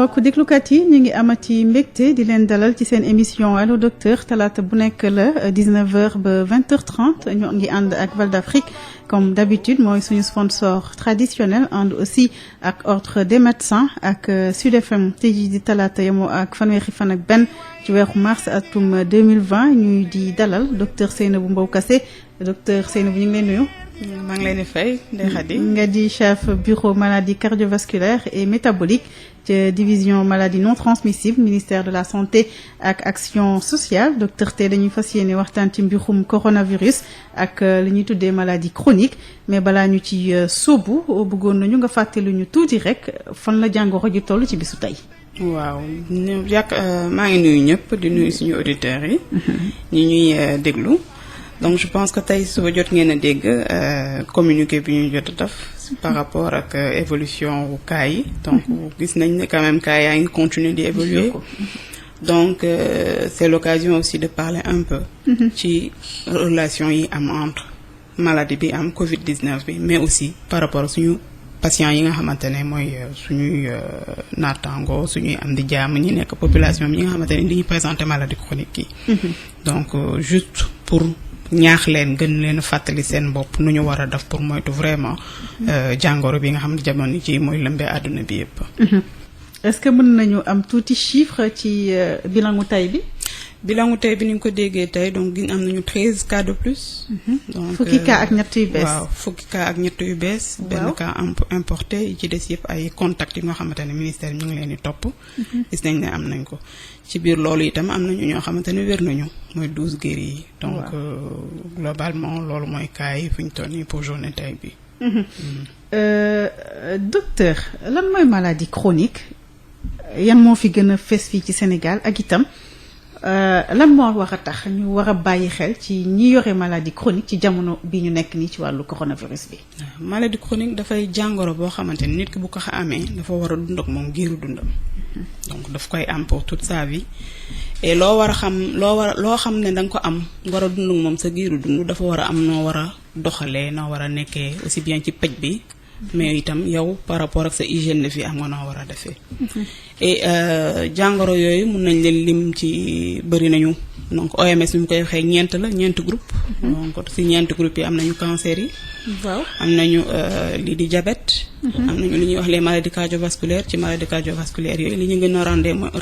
mbokk déglukat yi ñu ngi amati mbégte di leen dalal ci seen émission Allo Docteur talaata bu nekk la 19h ba 20h30 ñu ngi ànd ak Val d'Afrique comme d'habitude mooy suñu sponsor traditionnel ànd aussi ak ordre des médecins ak Sud FM tey jii di talaata yemoo ak fanweeri fan ak benn ci weeru mars atum 2020 ñuy di dalal docteur Seynabou Mbow Kassé docteur Seynabou ñu ngi leen nuyu. maa ngi leen di fay Ndeye Khady. nga di chef bureau maladie cardiovasculaire et métabolique ci division maladie non transmissible ministère de la santé ak action sociale docteur tey dañuy fas yéene waxtaan ci mbirum coronavirus ak li ñuy tuddee maladie chronique mais balaa ñu ci sóobu bëggoon nañu nga fàttali ñu tuuti rek fan la jàngoro ji toll ci bisu tey. waaw maa ngi nuyu ñëpp di nuyu suñu auditeurs yi. ñi ñuy déglu. donc je pense que tey suba jot ngeen a dégg communiqué bi ñu jot a def par rapport ak évolution wu cas yi donc gis nañ ne quand même cas yaa ngi continuer di évoluer donc c'est l'occasion aussi de parler un peu ci relation yi am entre maladie bi am Covid-19 bi mais aussi par rapport suñu patients yi nga xamante ne mooy suñuy naataango suñuy am di jaam ñi nekk population bi ñi nga xamante ne dañuy présenter maladie chronique yi donc juste pour ñaax leen gën leen fàttali seen bopp nu ñu war a def pour moytu vraiment jàngoro bi nga xam ne jamono ji mooy lëmbee àdduna bi yëpp. est-ce que mën nañu am tuuti chiffre ci bilangu tey bi. bilangu tey bi ni nga ko déggee tey donc am nañu 13 cas de plus. donc fukki cas ak ñett yu bees. waaw fukki cas ak ñett yu bees. benn cas importé yi ci des yëpp ay contacts yi nga xamante ne ministère ñu ngi leen di topp. gis nañ ne am nañ ko. ci biir loolu itam am nañu ñoo xamante ne wér nañu mooy 12 guéris yi. donc globalement loolu mooy cas yi fi ñu toll nii pour journée tey bi. docteur lan mooy maladie chronique yan moo fi gën a fees fii ci Sénégal ak itam lan moo war a tax ñu war a bàyyi xel ci ñi yore maladie chronique ci jamono bi ñu nekk nii ci wàllu coronavirus bi. maladie chronique dafay jàngoro boo xamante ne nit ki bu ko amee dafa war a dund ak moom giiru dundam. donc daf koy am pour toute sa vie et loo xam ne da nga ko am war a dund ak moom sa giiru dund dafa war a am noo war a doxalee noo war a nekkee aussi bien ci paj bi mais itam yow par rapport ak sa hygiène de vie am nga noo war a defee. et jàngoro yooyu mun nañ leen lim ci bëri nañu donc OMS mi koy waxee ñeent groupe donc si ñeenti groupe yi am nañu cancer yi. waaw am nañu lii di diabète. am nañu li ñuy wax les maladies cardiovasculaires ci maladies cardiovasculaires yooyu li ñu gën a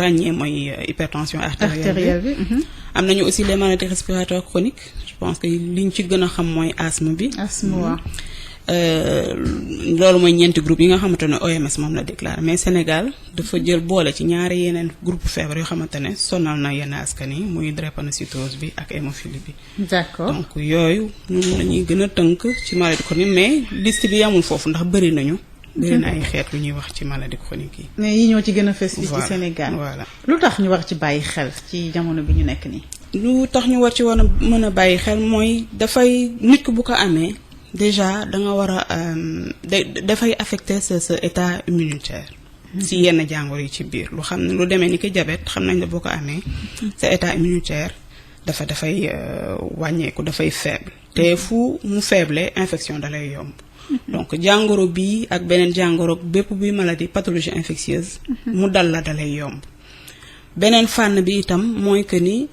ràññee mooy hypertension artérielle bi. am nañu aussi les maladies respiratoires chroniques je pense que li ñu ci gën a xam mooy asthme bi. asthme waaw. loolu mooy ñeenti groupe yi nga xamante ne OMS moom la déclaré mais Sénégal dafa jël boole ci ñaari yeneen groupe feebar yoo xamante ne sonal na yenn askan yi muy drépanocytose bi ak hémophilie bi. d'accord donc yooyu ñun lañuy gën a tënk ci maladie chronique mais liste bi yamul foofu ndax bëri nañu. bëri na ay xeet yu ñuy wax ci maladie chronique yi. mais yi ñoo ci gën a fës fii ci Sénégal. voilà lu tax ñu war ci bàyyi xel ci jamono bi ñu nekk nii. lu tax ñu war ci war a mën a bàyyi xel mooy dafay nit ku bu ko amee. déjà da nga war a dafay affecter sa état immunitaire. si yenn jàngoro yi ci biir lu xam ne lu demee ni ki diabète xam nañ ne boo ko amee. sa état immunitaire dafay wàññeeku dafay faible. te fu mu faible infection da lay yomb. donc jàngoro bii ak beneen jàngoro bépp buy maladie pathologie infectieuse. mu dal la da lay yomb. beneen fànn bi itam mooy que ni.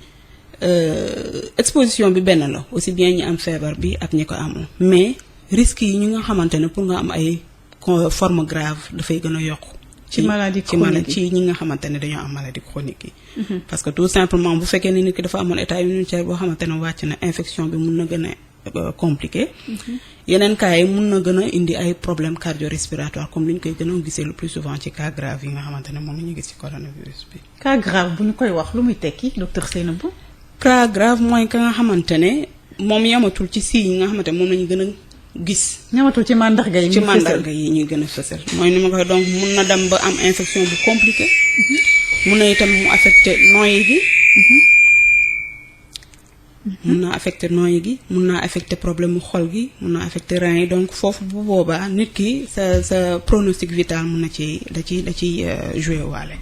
exposition bi benn la aussi bien ñi am feebar bi ak ñi ko amul mais risques yi ñi nga xamante ne pour nga am ay forme grave dafay gën a yokku. ci maladie chronique ci ñi nga xamante ne dañoo am maladie chronique yi. parce que tout simplement bu fekkee ne nit ki dafa amoon état immunitaire boo xamante ne wàcc na infection bi mun na gën a compliqué. yeneen cas yi mun na gën a indi ay problèmes cardio-respiratoires comme li ñu koy gën a gisee le plus souvent ci cas grave yi nga xamante ne moom la ñu gis ci coronavirus bi. cas grave bu ñu koy wax lu muy tekki docteur Seynabou. cas grave mooy ka nga xamante ne moom yamatul ci signes yi nga xamante ne moom la ñu gën a gis. ñamatul ci mandarga yi ñuy gën a fësal. mooy ni ma koy donc mun na dem ba am infection bu compliquée. mun na itam mu affecté noyyi gi. mun naa affecté noyyi gi mun naa affecté problème mu xol gi mun naa affecté rein yi donc foofu bu boobaa nit ki sa pronostic vital mun na ci da ciy joué waale.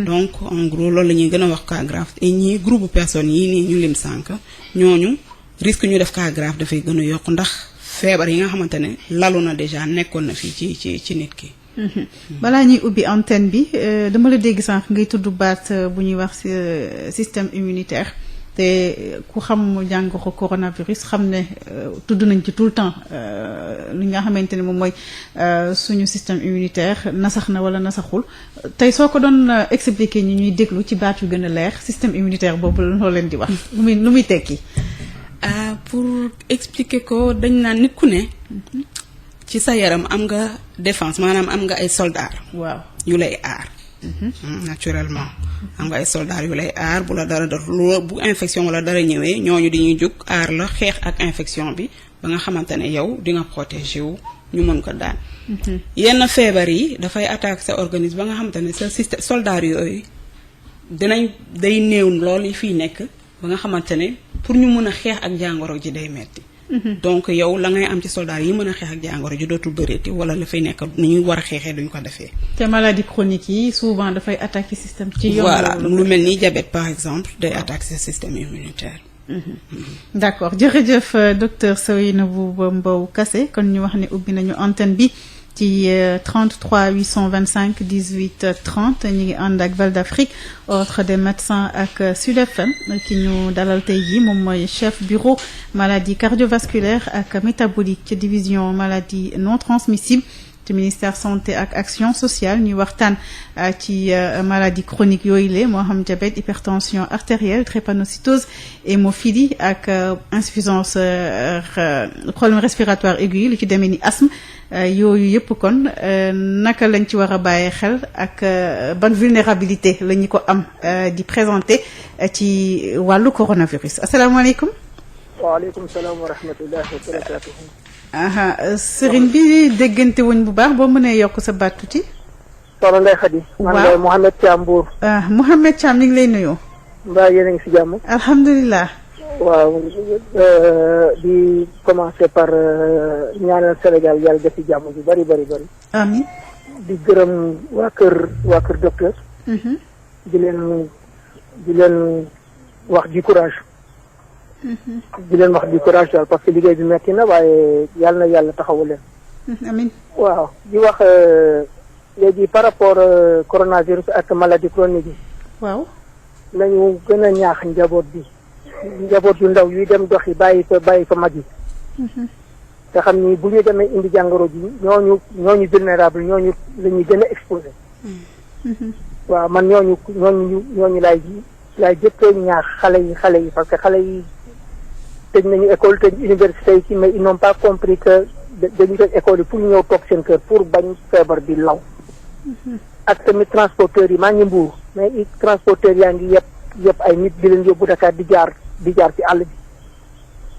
donc en gros loolu la ñuy gën a wax cas grave et ñii groupe personnes yii nii ñu lim sànq ñooñu risque ñu def cas grave dafay gën a yokk ndax feebar yi nga xamante ne lalu na déjà nekkoon na fii ci nit ki. balaa ñuy ubbi antenne bi dama la dégg sànq ngay tudd baat bu ñuy wax système immunitaire te ku xam jàngoro coronavirus xam ne tudd nañ ci tout le temps li nga xamante ne moom mooy suñu système immunitaire nasax na wala nasaxul tey soo ko doon expliquer ñi ñuy déglu ci baat yu gën a leer système immunitaire boobu loo leen di wax lu muy tekki. Pour expliquer ko dañ naan nit ku ne. ci sa yaram am nga défense maanaam am nga ay soldats. waaw yu lay aar. Naturellement am nga ay soldats yu lay aar bu la dara bu infection wala dara ñëwee ñooñu dañuy jóg aar la xeex ak infection bi ba nga xamante ne yow di nga protéger wu ñu mën ko daan. yenn feebar yi dafay attaquer sa organisme ba nga xamante ne sa système soldats yooyu day néew lool yi fiy nekk ba nga xamante ne pour ñu mën a xeex ak jàngoro ji day metti donc yow la ngay am ci soldats yi mën a xeex ak jàngoro ji dootul bëreeti wala la fay nekk ni ñuy war a xeexee duñ ko defee. te maladie chronique yi souvent dafay attaquer système. ci yoon voilà lu mel ni diabète par exemple day attaquer sa système immunitaire. D'accord jërëjëf docteur Seynabou Mbow Kassé kon ñu wax ne ubbi nañu antenne bi ci 33 825 18 30 ñu ngi ànd ak Val d'Afrique ordre des médecins ak Sud FM ki ñu dalal tey jii moom mooy chef bureau maladie cardiovasculaire ak métabolique ci division maladie non transmissible ci ministère santé ak action sociale ñuy waxtaan ci maladie chronique yooyu la moo xam diabète hypertension artérielle drépanocytose hémophilie ak insuffisance problème respiratoire aigu lu ci demee ni asthme yooyu yëpp kon naka lañ ci war a bàyyee xel ak ban vulnérabilité la ñu ko am di présenter ci wàllu coronavirus asalaamaaleykum. waaleykum salaam wa rahmatullahi wa barakatuhu. sëriñ bi déggante wuñ bu baax boo mënee yokk sa baat tuuti. soxna Ndeye Khady. waaw man de Mouhamed Thiam Mbour. Mouhamed Thiam ñu ngi lay nuyu. mbaa yéen a ngi si jàmm. alhamdulilah. waaw di commencer par ñaanal Sénégal yàlla def ci jàmm ju bari. amiin. di gërëm waa kër docteur. di leen wax du courage. di leen wax du courage daal parce que liggéey bi metti na waaye yàlla na yàlla taxawu leen. amiin. waaw di wax léegi par rapport coronavirus ak maladie chronique yi. waaw. nañu gën a ñaax njaboot yu ndaw yuy dem dox yi bàyyi fa mag yi. te xam ni bu ñu demee indi jàngoro ji ñooñu vulnérable ñooñu la ñuy gën a exposé. waaw man ñooñu laay jëkkee ñaax xale yi parce que xale yi tëj nañu école tëj université yi ci mais ils n'ont pas compris que dañu tëj école yi pour ñu ñëw toog seen kër pour bañ feebar bi law. ak tamit transporteurs yi maa ngi Mbuur mais transporteurs yaa ngi yëpp ay nit di leen yóbbu Dakar di jaar ci àll bi.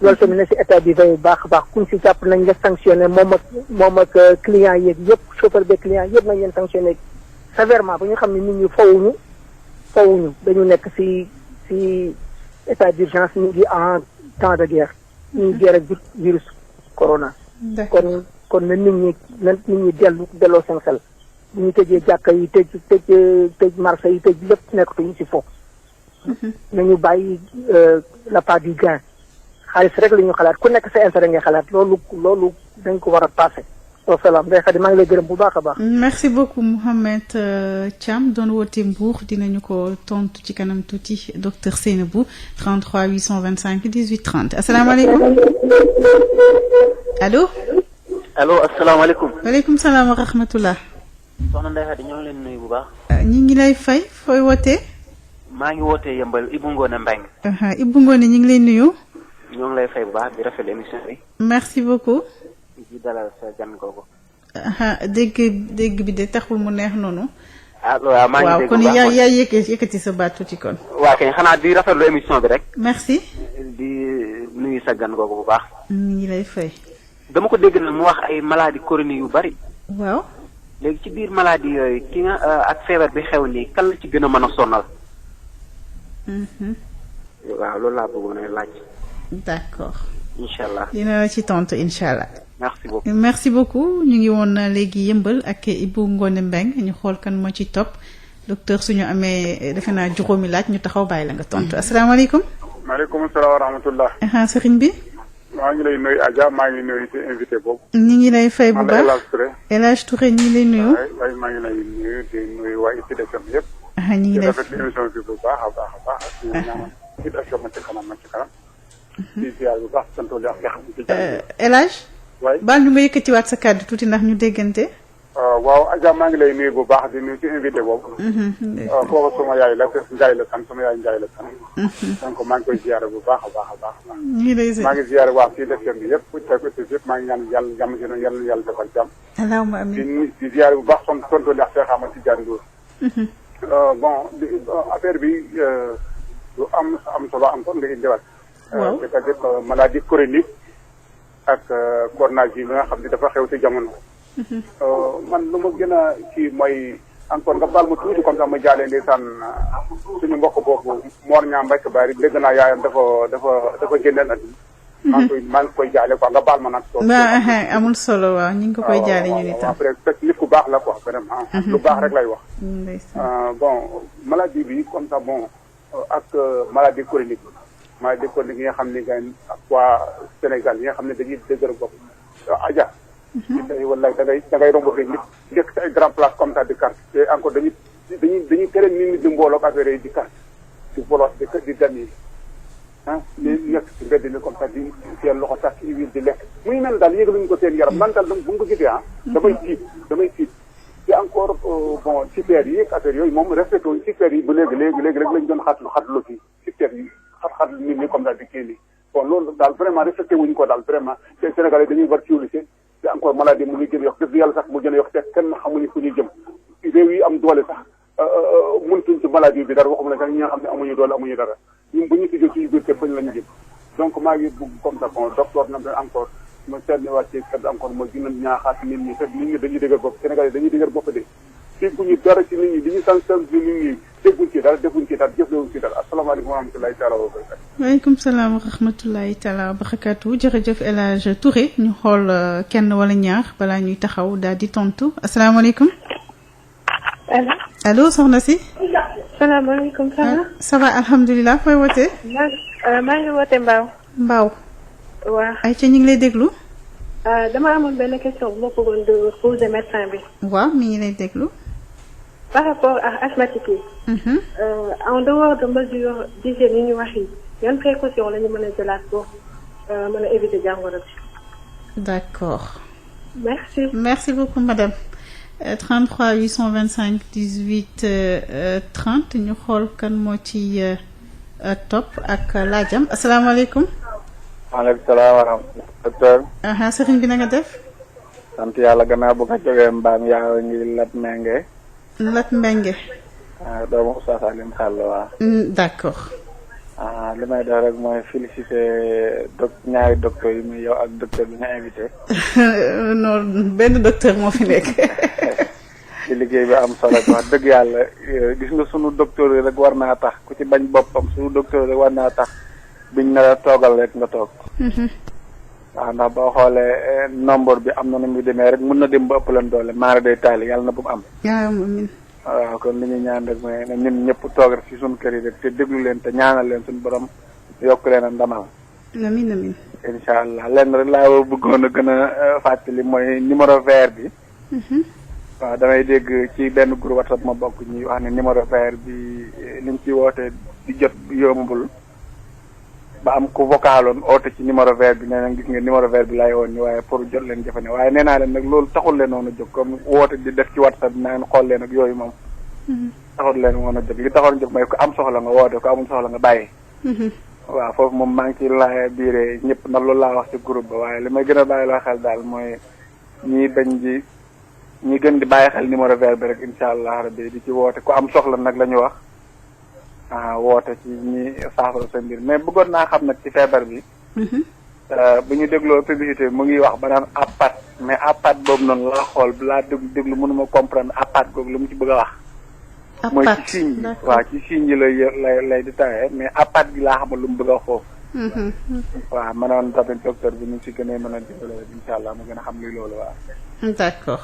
loolu tamit ne si état bi veille baax a baax kuñ si jàpp nañ la sanctionné moom ak client yeeg yëpp chauffeur be client yëpp nañ leen sanctionné sévèrement ba ñu xam ne nit ñi fowuñu dañu nekk si état d'urgence ñu ngi en temps de guerre ñu ngi guerre ak virus corona. kon na nit ñi delloo seen xel bu ñu tëjee jàkka yi tëj marché yi tëj lépp nekkatuñu si foofu. nañu bàyyi la part du gain xaalis rek la ñu xalaat ku nekk sa intérêt ngay xalaat loolu dañ ko war a passé. wasalaam Ndeye Khady maa ngi lay gërëm bu baax a baax. merci beaucoup Mouhamed Thiam doon woote Mbour dinañu ko tontu ci kanam tuuti docteur Seynabou 33 825 18 30 asalaamaaleykum allo. allo asalaamaaleykum. waaleykum salaam wa rahmatullah. soxna Ndeye Khady ñoo ngi leen nuyu bu baax. ñi ngi lay fay fooy wootee. maa ngi wootee Yëmbal Ibou Ngone Mbengue. Ibou Ngone ñi ngi lay nuyu. ñoo ngi lay fay bu baax di rafetlu émission bi. merci beaucoup. di dalal sa gan googu. dégg bi de taxul mu neex noonu. waaw maa ngi dégg bu baax waaw kon yaa yëkkati sa baat tuuti kon. waa kay xanaa di rafetlu émission bi rek. merci. di nuyu sa gan googu bu baax. ñu ngi lay fay. dama ko dégg nag mu wax ay maladie chronique yu bari. waaw. léegi ci biir maladie yooyu ki nga ak feebar bi xew nii kan la ci gën a mën a sonal. waaw loolu laa bëggoon a laaj. d'accord. incha allah dina la ci tontu incha allah. merci beaucoup ñu ngi woon léegi Yëmbal ak Ibou Ngone Mbengue ñu xool kan moo ci topp docteur suñu amee defe naa juróomi laaj ñu taxaw bàyyi la nga tontu asalaamaaleykum. maaleykum salaam wa rahmatullah. sëriñ bi. maa ngi lay nuyu Adja maa ngi nuyu ci invité boobu. ñu ngi lay fay bu baax El Hadj Touré. El Hadj Touré ñu ngi lay nuyu. waaye maa ngi lay nuyu di nuyu waa Sud FM yëpp. ñu ngi lay rafetlu émission bi bu baax a baax a baax. di ñaanal Sud FM ma ci kanam ma ci kanam. di ziar bu baax sant li ak nga xam ne ci jàmm. El Hadj. waay baal ñu nga yëkkatiwaat sa kàddu tuuti ndax ñu déggante. waaw Adja maa ngi lay nuyu bu baax di nuyu ci invité boobu. kooku sama yaay la Ndiaye la kan sama yaay Ndiaye la kan. donc maa ngi koy ziare bu baax a baax a baax. ñu ngi lay maa ngi ziare waa Sud FM bi yëpp yëpp maa ngi ñaan yàlla jàmm si yàlla yàlla defal jàmm. allahumma amiin di ziare bu baax tontu li ak Cheikh Ahmed Tidiane Ndour. bon affaire bi lu am solo encore nga indiwaat. waaw c'est-à-dire maladie chronique ak coronavirus bi nga xam ne dafa xew ci jamono. man lu ma gën a kii mooy encore nga baal ma tuuti comme ça ma jaalee ndeysaan suñu mbokk boobu Mor Niang Mbacke Bari dégg naa yaayam dafa génneel at maa ngi koy jaale quoi nga baal ma nag. amul solo waaw ñu ngi ko koy jaale ñu itam. après fekk nit ku baax la quoi vraiment. lu baax rek lay wax. bon maladie bi comme ça bon ak maladie chronique yi nga xam ne ak waa Sénégal yi nga xam ne dañuy dëgër bopp Adja. wallaay da ngay romb fii nit nekk ci ay grand place comme ça di carte te encore dañuy tere nit ñi di mbooloo ak affaire yi di carte di bolos di dem yi li nekk ci mbedd mi comme ça di seen loxo sax ci huile di lekk muy mel daal yëgaluñu ko seen yaram man daal bu nga ko gisee damay tiit te encore bon super yi ak affaire yooyu moom respecté wuñ super yi ba léegi rek lañ doon xatlu fii super yi xatlu nit ñi comme ça di kii nii bon loolu daal vraiment respecté wuñu ko daal vraiment te Sénégalais dañuy war civilisé te encore maladie mu ngi gën a yokk dëgg yàlla sax mu gën a yokk te kenn xamuñu fu ñuy jëm réew yi am doole sax mëntuñ ci maladie bi dara waxuma la sax ñi nga xam ne amuñu doole amuñu dara ñun bu ñu tijjee suñu biir kër fañ la ñu jëm donc maa ngi bugg comme ça bon docteur na encore ma seetlu wàccee kat encore ma gën a ñaaxaat nit ñi te nit ñi dañuy dëgër bopp Sénégal yi dañuy dëgër bopp de dégguñu dara ci nit ñi di ñu sensibiliser nit ñi dégguñ ci dara defuñ ci dara jëflewuñ ci dara asalaamaaleykum wa rahmatulahi taala wa barakatu. waaleykum salaam wa rahmatulahi taala wa barakatu jërëjëf El Hadj Touré ñu xool kenn wala ñaar balaa ñuy taxaw daal di tontu asalaamaaleykum. allo soxna si. salaamaaleykum ça va. ça va alhamdulilah fooy wootee. maa ngi woote Mbao. Mbao. waaw. ayca ñu ngi lay déglu. dama amoon benn question bu ma bëggoon de poser médecin bi. waaw mi ngi lay déglu. par rapport ak asthmatique yi. en dehors de mesures d'hygiène yi ñu wax yi yan précaution la ñu mën a jëlaat pour mën a éviter jàngoro bi. d'accord. merci beaucoup madame. 33 825 18 30 ñu xool kan moo ci topp ak laajam asalaamaaleykum. maaleykum salaam wa rahmatulah. docteur. sëriñ bi na nga def. sant yàlla gannaaw bu ko jógee mbaam yaa ngi Lat Mbengue. Lat Mbengue. doomu Oustaz Alioune Sall waa. d'accord. li may def rek mooy féliciter ñaari docteur yi muy yow ak docteur bi nga invité. non benn docteur moo fi nekk. ci liggéey bi am solo wax dëgg yàlla gis nga sunu docteur yi rek war naa tax ku ci bañ boppam sunu docteur yi rek war naa tax biñ na la toogal rek nga toog. waaw ndax boo xoolee nombre bi am na nu muy demee rek mun na dem ba ëpp leen doole maara day taali yàlla na bu mu am. waaw kon li ñu ñaan rek mooy ne ñun ñëpp toog rek ci suñu kër yi rek te déglu leen te ñaanal leen suñu borom yokk leen a ndamal. amiin. incha allah lenn rek laa bëggoon a gën a fàttali mooy numéro vert bi. waaw damay dégg ci benn groupe WhatsApp ma bokk ñuy wax ne numéro vert bi liñ ci woote di jot yombul ba am ku vocaloon oote ci numéro vert bi nee na gis nga numéro vert bi laay woon ni waaye pour jot leen jafe ne waaye nee naa leen nag loolu taxul leen woon a jóg comme woote di def ci WhatsApp bi naan xool leen ak yooyu moom. taxul leen woon a jóg li taxoon jóg mooy ku am soxla nga woote ku amul soxla nga bàyyi. waaw foofu moom maa ngi ci laaj biiree ñëpp nag loolu laa wax ci groupe ba waaye li may gën a bàyyi loo xel daal mooy ñi gën di bàyyi xel numéro vert bi rek incha allah rabbi di ci woote ku am soxla nag la ñu wax woote ci ñi saafara sa mbir mais bëggoon naa xam nag ci feebar bi. bu ñu dégloo publicité mu ngi wax ba naan apat mais apat boobu noonu laa xool laa déglu mënuma comprendre apat googu lu mu ci bëgg a wax. mooy ci signe yi waaw ci signe yi lay détaillé mais apat bi laa xamul lu mu bëgg a wax foofu waaw mënoon tamit docteur bi ñu si gënee mën a dimbale incha allah mu gën a xam luy loolu waaw. d'accord.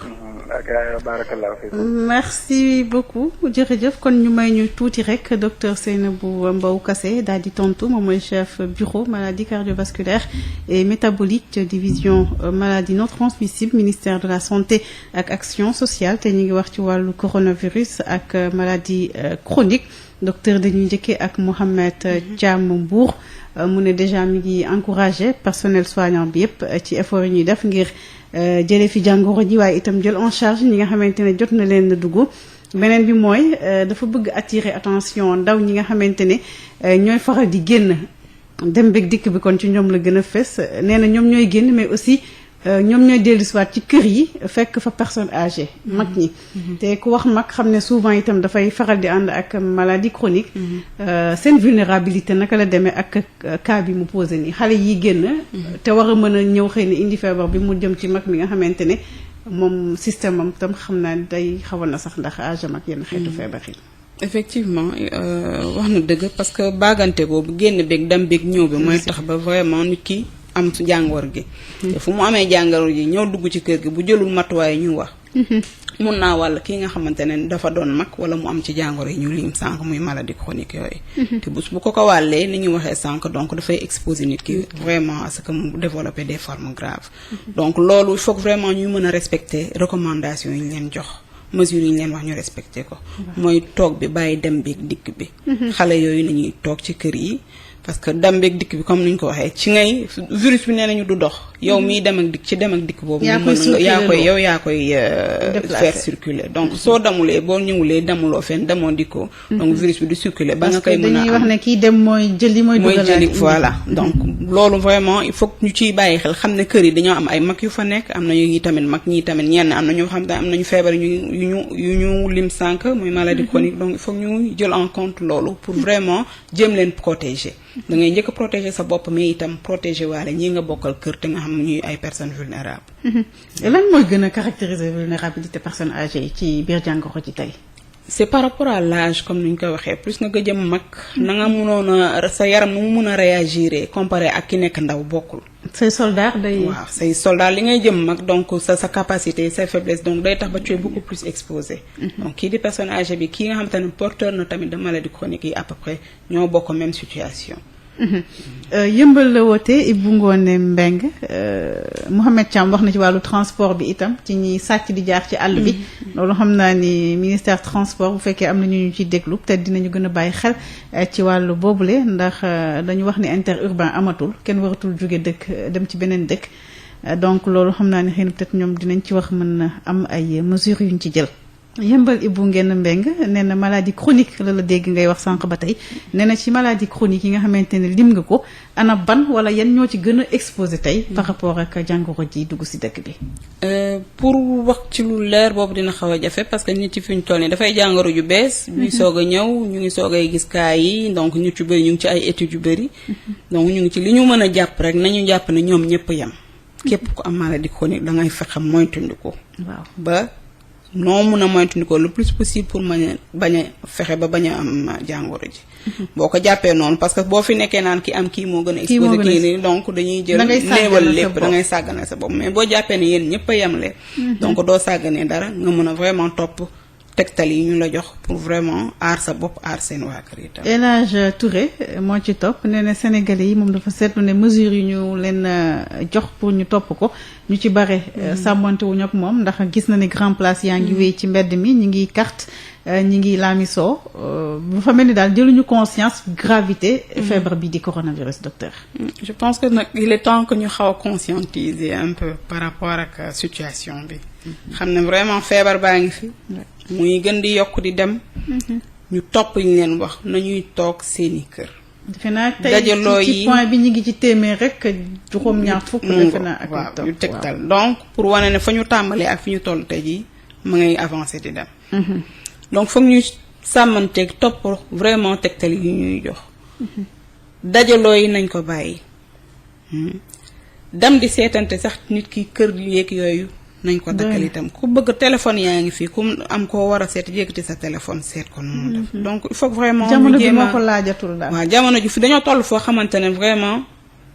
ok barakallahu fiikum. merci beaucoup jërëjëf kon ñu may ñu tuuti rek docteur Seynabou Mbow Kassé daal di tontu moom mooy chef bureau maladie cardiovasculaire et métabolique division maladie non transmissible ministère de la santé ak action sociale te ñu ngi wax ci wàllu coronavirus ak maladie chronique docteur dañuy njëkkee ak Mohamed Thiam Mbour mu ne déjà mi ngi encouragé personnel soignant bi yëpp ci effort yi ñuy def ngir jëlee fi jàngoro ji waaye itam jël en charge ñi nga xamante ne jot na leen dugg beneen bi mooy dafa bëgg attirer attention ndaw ñi nga xamante ne ñooy faral di génn dem beeg dikk bi kon ci ñoom la gën a fës nee na ñoom ñooy génn mais aussi ñoom ñooy dellusiwaat ci kër yi fekk fa personne âgée mag ñi te ku wax mag xam ne souvent itam dafay faral di ànd ak maladie chronique seen vulnérabilité naka la demee ak cas bi mu posé nii xale yi génn te war a mën a ñëw xëy na indi feebar bi mu jëm ci mag mi nga xamante ne moom système am tam xam naa day xawoon na sax ndax âge am ak yenn xeetu feebar yi effectivement wax na dëgg parce que baagante boobu génn beeg dem beeg ñëw bi mooy tax ba vraiment nit ki am su jàngoor gi te fu mu amee jàngoro ji ñëw dugg ci kër gi bu jëlul matuwaay ñu wax mun naa wàll kii nga xamante ne dafa doon mag wala mu am ci jàngoro yi ñu lim sànq muy maladie chronique yooyu te bu ko wàllee ni ñu waxee sànq donc dafay exposer nit ki vraiment à ce que mu développer des formes graves donc loolu il faut que vraiment ñuy mën a respecter recommandations yi ñu leen jox mesures yi ñu leen wax ñu respecter ko mooy toog bi bàyyi dem beeg dikk bi xale yooyu nañuy toog ci kër yi parce que dem beeg dikk bi comme ni ñu ko waxee ci ngay virus bi nee nañu du dox yow miy dem ak dikk ci dem ak dikk boobu yaa koy faire circuler donc soo demulee boo ñëwulee demuloo fenn demoo dikkoo donc virus bi du circuler ba nga koy mën a dañuy wax ne kii dem mooy jëli mooy jëli voilà donc loolu vraiment il faut ñu ciy bàyyi xel xam ne kër yi dañoo am ay mag yu fa nekk am na ñu tamit mag ñii tamit ñenn am na ñoo xam ne am nañu feebar yu ñu lim sànq muy maladie chronique donc il faut ñu jël en compte loolu pour vraiment jéem leen protéger da ngay njëkk a protéger sa bopp mais itam protéger waale ñi nga bokkal kër te nga xam ne ñuy ay personnes vulnérables. lan mooy gën a caractériser vulnérabilité personnes âgées yi ci biir jàngoro ji tey. c'est par rapport à l'âge comme ni ñu koy waxee plus nga gëjëm mag na nga mënoon a sa yaram nu mu mën a réagir comparé ak ki nekk ndaw bokkul. say soldats waaw say soldats li ngay jëm mag donc sa capacité sa faiblesse donc day tax ba tu es beaucoup plus exposé. donc kii di personne âgée bi kii nga xamante ne porteur na tamit de maladie chronique yi à peu près ñoo bokk même situation. yëmbal la woote Ibou Ngoné Mbeng Mouhamed Thiam wax na ci wàllu transport bi itam ci ñi sàcc di jaar ci àll bi loolu xam naa ni ministère transport bu fekkee am na ñu ci déglu peut-être dinañu gën a bàyyi xel ci wàllu boobule ndax dañu wax ni interurbain amatul kenn waratul jóge dëkk dem ci beneen dëkk donc loolu xam naa ni xëy na peut-être ñoom dinañ ci wax mën na am ay mesures yuñ ci jël. yëmbal Ibou Ngoné Mbeng nee na maladie chronique la dégg ngay wax sànq ba tey nee na ci maladie chronique yi nga xamante ne lim nga ko ana ban wala yan ñoo ci gën a exposé tey par rapport ak jàngoro ji dugg si dëkk bi. pour wax ci lu leer boobu dina xaw a jafe parce que nit ci fi ñu toll nii dafay jàngoro ju bees. ñuy soog a ñëw ñu ngi soog ay gis cas yi donc ñu ci bëri ñu ngi ci ay études yu bëri. donc ñu ngi ci li ñu mën a jàpp rek nañu jàpp ne ñoom ñëpp yem. képp ku am maladie chronique da ngay fexe moytandiku. waaw ba. noo mun a moytandiku le plus possible pour bañ a fexe ba bañ a am jàngoro ji. boo ko jàppee noonu parce que boo fi nekkee naan ki am kii moo gën a exposé kii nii donc dañuy jël néewal lépp da ngay sàggane sa bopp mais boo jàppee ne yéen ñëpp a yemle donc doo sàgganee dara nga mën a vraiment topp tegtal yi ñu la jox pour vraiment aar sa bopp aar seen waa kër itam. El Hadj Touré moo ci topp nee na Sénégalais yi moom dafa seetlu ne mesures yi ñu leen jox pour ñu topp ko ñu ci bare sàmmante wuñu ak moom ndax gis na ne grand place yaa ngi wéy ci mbedd mi ñi ngi carte ñi ngi laamisoo bu fa mel ni daal jëluñu conscience gravité feebar bi di coronavirus docteur. je pense que nag il est temps que ñu xaw a conscientiser un peu par rapport ak situation bi. xam ne vraiment feebar baa ngi fi. muy gën di yokk di dem. ñu topp ñu leen wax nañuy toog seeni kër. defe naa tey ci point bi ñu ngi ci téeméer rek juróom-ñaar fukk. defe naa ak waaw ñu tegtal donc pour wane ne fa ñu tàmbalee ak fi ñu toll tey jii ma ngay avancer di dem. donc foog ñuy sàmmanteeg topp vraiment tegtal yi ñuy jox. dajaloo yi nañ ko bàyyi. dem di seetante sax nit ki kër yeeg yooyu nañ ko dakkal itam ku bëgg téléphone yaa ngi fii ku am koo war a seet yëkkati sa téléphone seet ko noonu def donc il faut vraiment jamono bi moo ko laajatul daal. waaw jamono ji fi dañoo toll foo xamante ne vraiment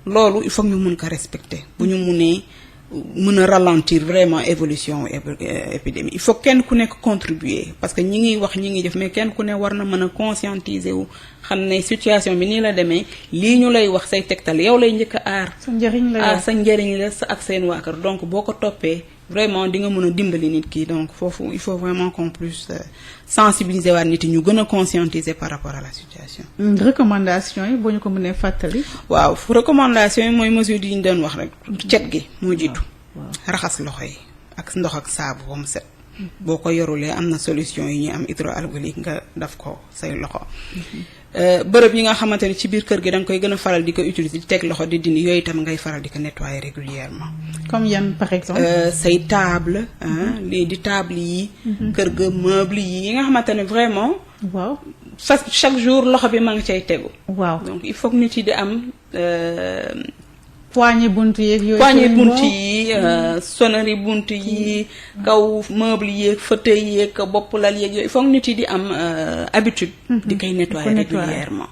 loolu il faut ñu mun ko respecter bu ñu munee mën a ralentir vraiment évolution épidémie il faut kenn ku nekk contribuer parce que ñi ngi wax ñi ngi def mais kenn ku ne war na mën a conscientiser wu xam ne situation bi nii la demee lii ñu lay wax say tegtal yow lay njëkk a aar. sa njëriñ la sa njëriñ la ak seen waa kër donc boo ko toppee vraiment di nga mën a dimbali nit ki donc foofu il faut vraiment qu'on puisse sensibiliser waat nit yi ñu gën a conscientiser par rapport à la situation. recommandation yi boo ñu ko mënee fàttali. waaw recommandation yi mooy mesure yi ñu doon wax rek cet gi moo jiitu. raxas loxo yi ak ndox ak saabu ba mu set. boo ko yorulee am na solution yi ñuy am hydroalcoolique nga daf ko say loxo. bërëb yi nga xamante ne ci biir kër gi da nga koy gën a faral di ko utiliser di teg loxo di dindi yooyu itam ngay faral di ko nettoyer régulièrement. comme yan par exemple. say table lii di table yi. kër ga meuble yi nga xamante ne vraiment. waaw chaque jour loxo bi ma ngi cay tegu. waaw donc il faut que nit yi di am. poignée buntu yeeg yooyu. poignée buntu yi sonnerie buntu yi kaw meuble yeeg fauteuil yeeg bopp lal yeeg yooyu foog nit yi di am habitude. di koy nettoyer régulièrement.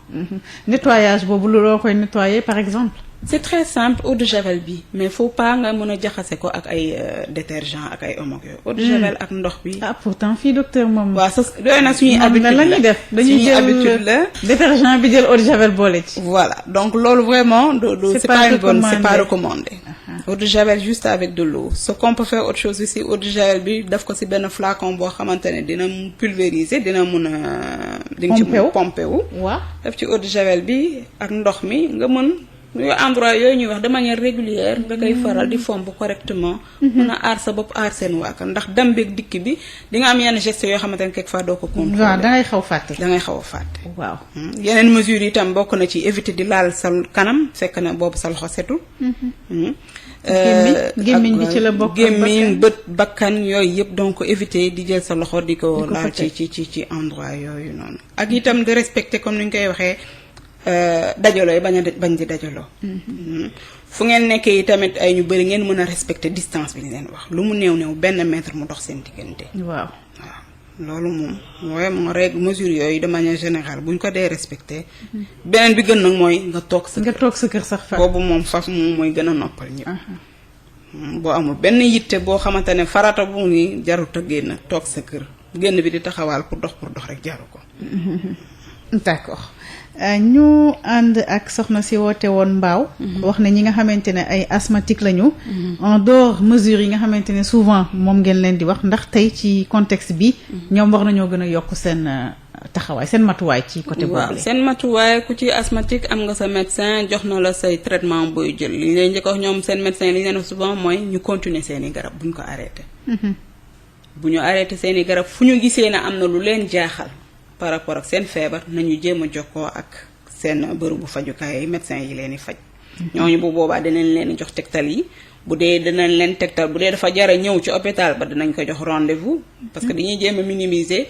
nettoyage boobu loo koy nettoyer par exemple. c'est très simple eau de javel bi mais faut pas nga mën a jaxase ko ak ay détergent ak ay omo yooyu. eau de javel ak ndox bi. ah pourtant fii docteur moom. waaw sa doy na suñuy habitude la ñuy def dañuy jël habitude la. détergent bi jël eau de javel boole ci. voilà donc loolu vraiment c'est pas une bonne c'est pas recommandé. eau de javel juste avec de l'eau ce qu'on peut faire autre chose aussi eau de javel bi daf ko ci benn flacon boo xamante ne dina pulvériser dina mun a. di nga ci mun pomper wu. waaw def ci eau de javel bi ak ndox mi nga mën. yooyu endroit yooyu ñuy wax de manière régulière nga koy faral di fomp correctement. mën a aar sa bopp aar seen waakar ndax dem beeg dikk bi di nga am yenn gestes yoo xamante ne quelquefois doo ko contrôler. waaw da ngay xaw fàtte. da ngay xaw a fàtte. waaw yeneen mesures yi itam bokk na ci éviter di laal sa kanam fekk na boobu sa loxo setul. gémmiñ bi ci la bokk gémmiñ bët bakkan yooyu yëpp donc éviter di jël sa loxo di ko laal ci endroit yooyu noonu. ak itam di respecter comme ni ñu koy waxee. dajaloo yi bañ di dajaloo. fu ngeen nekkee yi tamit ay ñu bëri ngeen mën a respecter distance bi ñu leen wax lu mu néew benn mètre mu dox seen diggante. waaw loolu moom vraiment règle mesure yooyu de manière générale buñ ko dee respecter. beneen bi gën nag mooy nga toog sa kër sax fa. boobu moom faf moom mooy gën a noppal ñëpp. boo amul benn yitte boo xamante ne farata bu ni jarut a génn toog sa kër génn bi di taxawaal pour dox rek jaru ko. d'accord. ñu ànd ak soxna si woote woon Mbaaw. wax ne ñi nga xamante ne ay asthmatique lañu. en dehors mesures yi nga xamante ne souvent moom ngeen leen di wax ndax tey ci contexte bi. ñoom war nañoo gën a yokk seen taxawaay seen matuwaay ci côté boobu. waaw seen matuwaay ku ci asthmatique am nga sa médecin jox na la say traitement booy jël li ñu leen njëkk wax ñoom seen médecin li ñu leen wax souvent mooy ñu continuer seen i garab bu ñu ko arrêté. bu ñu arrêté seen i garab fu ñu gisee ne am na lu leen jaaxal. par rapport ak seen feebar nañu jéem a jokkoo ak seen bërëbu fajukaay yi médecin yi leen di faj. ñooñu bu boobaa dinañ leen jox tegtal yi bu dee dinañ leen tegtal bu dee dafa jara ñëw ci hôpital ba dinañ ko jox rendez-vous. parce que dañuy jéem a minimiser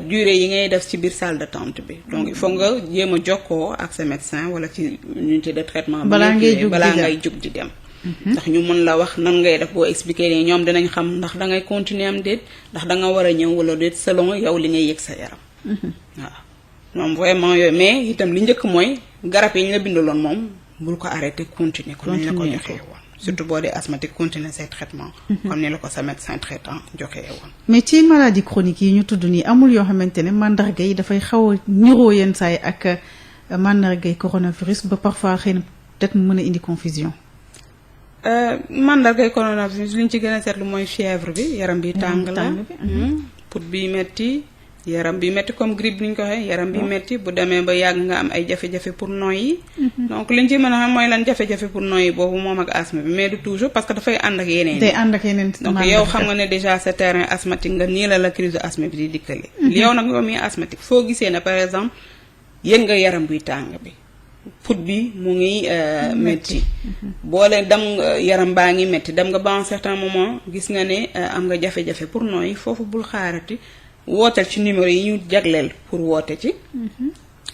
durée yi ngay def ci biir salle d'attente bi. donc il faut nga jéem a jokkoo ak sa médecin wala ci unité de traitement. balaa ngay jug di dem. ndax ñu mën la wax nan ngay def boo expliquer nii ñoom dinañ xam ndax da ngay continuer am déet ndax da nga war a ñëw wala déet selon yow li ngay yëg sa yaram. waaw moom vraiment yooyu mais itam li njëkk mooy garab yi ñu la bindaloon moom bul ko arrêté continuer comme ni la ko joxee woon surtout boo dee asthmatique continuer say traitement comme ni la ko sa médecin traitant joxee woon. mais ci maladie chronique yi ñu tudd nii amul yoo xamante ne mandarga yi dafay xaw a niroo yenn saa yi ak mandargay coronavirus ba parfois xëy na peut-être mu mën a indi confusion. mandargay coronavirus li ñu ci gën a seetlu mooy fièvre bi yaram bi tàng la put bi metti yaram bi metti comme grippe bi ñu ko waxee yaram bi metti bu demee ba yàgg nga am ay jafe-jafe pour noyyi. donc liñ ci mën a xam mooy lan jafe-jafe pour noyyi boobu moom ak asthme bi mais du toujours parce que dafay ànd ak yeneen. day ànd ak yeneen donc yow xam nga ne déjà sa terrain asthmatique nga nii la crise de asthme bi di dikkale. yow nag yow mi asthmatique foo gisee ne par exemple yëg nga yaram buy tàng bi put bi mu ngi metti boole dem yaram baa ngi metti dem nga ba un certain moment gis nga ne am nga jafe-jafe pour noyyi foofu bul xaarati. wooteel ci numéro yi ñu jagleel pour woote ci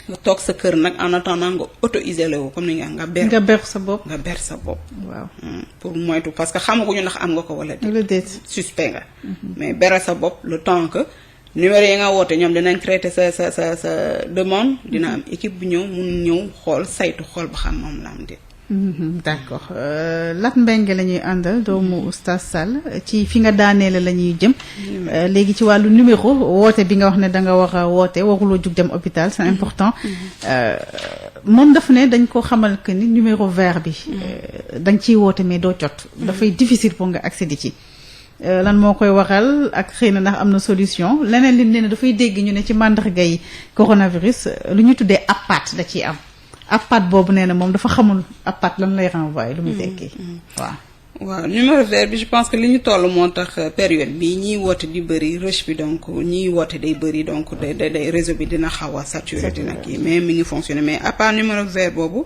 nga toog sa kër nag en attendant nga auto-isolé wu comme ni nga ber sa bopp. nga ber sa bopp. waaw pour moytu parce que xamaguñu ndax am nga ko wala déet. suspect nga. mais beral sa bopp le temps que numéro yi nga woote ñoom dinañ traité sa demande dina am équipe bu ñëw mun ñëw xool saytu xool ba xam moom la am déet. d'accord Lat Mbengue la ñuy àndal doomu Oustaz Sall ci fi nga daaneele la ñuy jëm. léegi ci wàllu numéro woote bi nga wax ne da nga war a woote waruloo jug dem hôpital c'est important. moom daf ne dañ ko xamal que ni numéro vert bi. dañ ciy woote mais doo jot. dafay difficile pour nga accéder ci. lan moo koy waral ak xëy na ndax am na solution leneen li ne dafay dégg ñu ne ci màndarga yi coronavirus lu ñu tuddee appât da ciy am. appât boobu nee na moom dafa xamul appât lan lay renvoyer lu muy tekki waaw numéro vert bi je pense que li ñu toll moo tax période bi ñiy woote di bëri rush bi donc ñiy woote day bëri donc day réseau bi dina xaw a saturé dina kii mais mi ngi fonctionner mais à part numéro vert boobu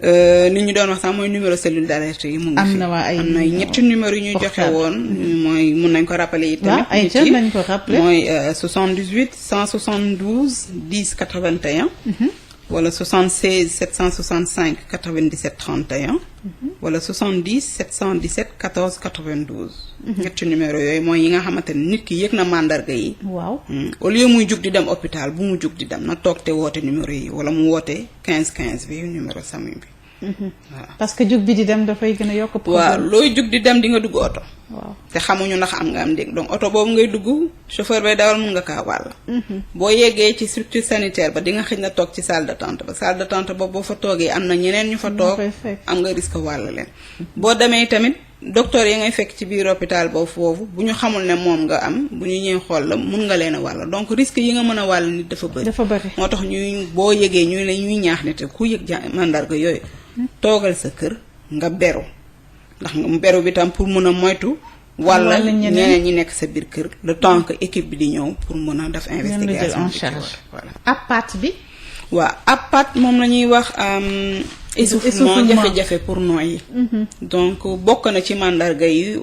li ñu doon wax sax mooy numéro cellule d'alerte yi mu ngi fi am na ñetti numéro yu ñu joxe woon mooy mun nañ ko rappeler yi tamit ay ca nañ ko rappeler mooy 78 172 10 81 wala 76 765 97 31 wala 70 717 14 92 ñetti numéro yooyu mooy yi nga xamante ne nit ki yëg na mandarga yi waaw au lieu muy jug di dem hôpital bu mu jug di dem na toog te woote numéro yi wala mu woote 15 15 bi numéro SAMU bi waaw parce que jug bi di dem dafay gën a yokk waaw looy jug di dem di nga dugg oto waaw te xamuñu ndax am nga am dégg donc oto boobu ngay dugg chauffeur bay dawal mun nga kaa wàll boo yeggee ci structure sanitaire ba di nga xëj na toog ci salle d'attente ba salle d'attente ba boo fa toogee am na ñeneen ñu fa toog am nga risque wàll leen boo demee tamit docteur yi ngay fekk ci biir hôpital boobu foofu bu ñu xamul ne moom nga am bu ñu ñëwee xool la mun nga leen a wàll donc risque yi nga mën a wàll nit dafa bëri moo tax ñuy boo yëgee ñuy ñaax nit ku yëg mandarga yooyu toogal sa kër nga beru ndax nga beru bi tam pour mën a moytu wala ñeneen ñi nekk sa biir kër le temps que équipe bi di ñëw pour mën a def investigation en charge voilà appât bi waaw appât moom la ñuy wax essoufflement jafe-jafe pour noyyi donc bokk na ci mandarga yi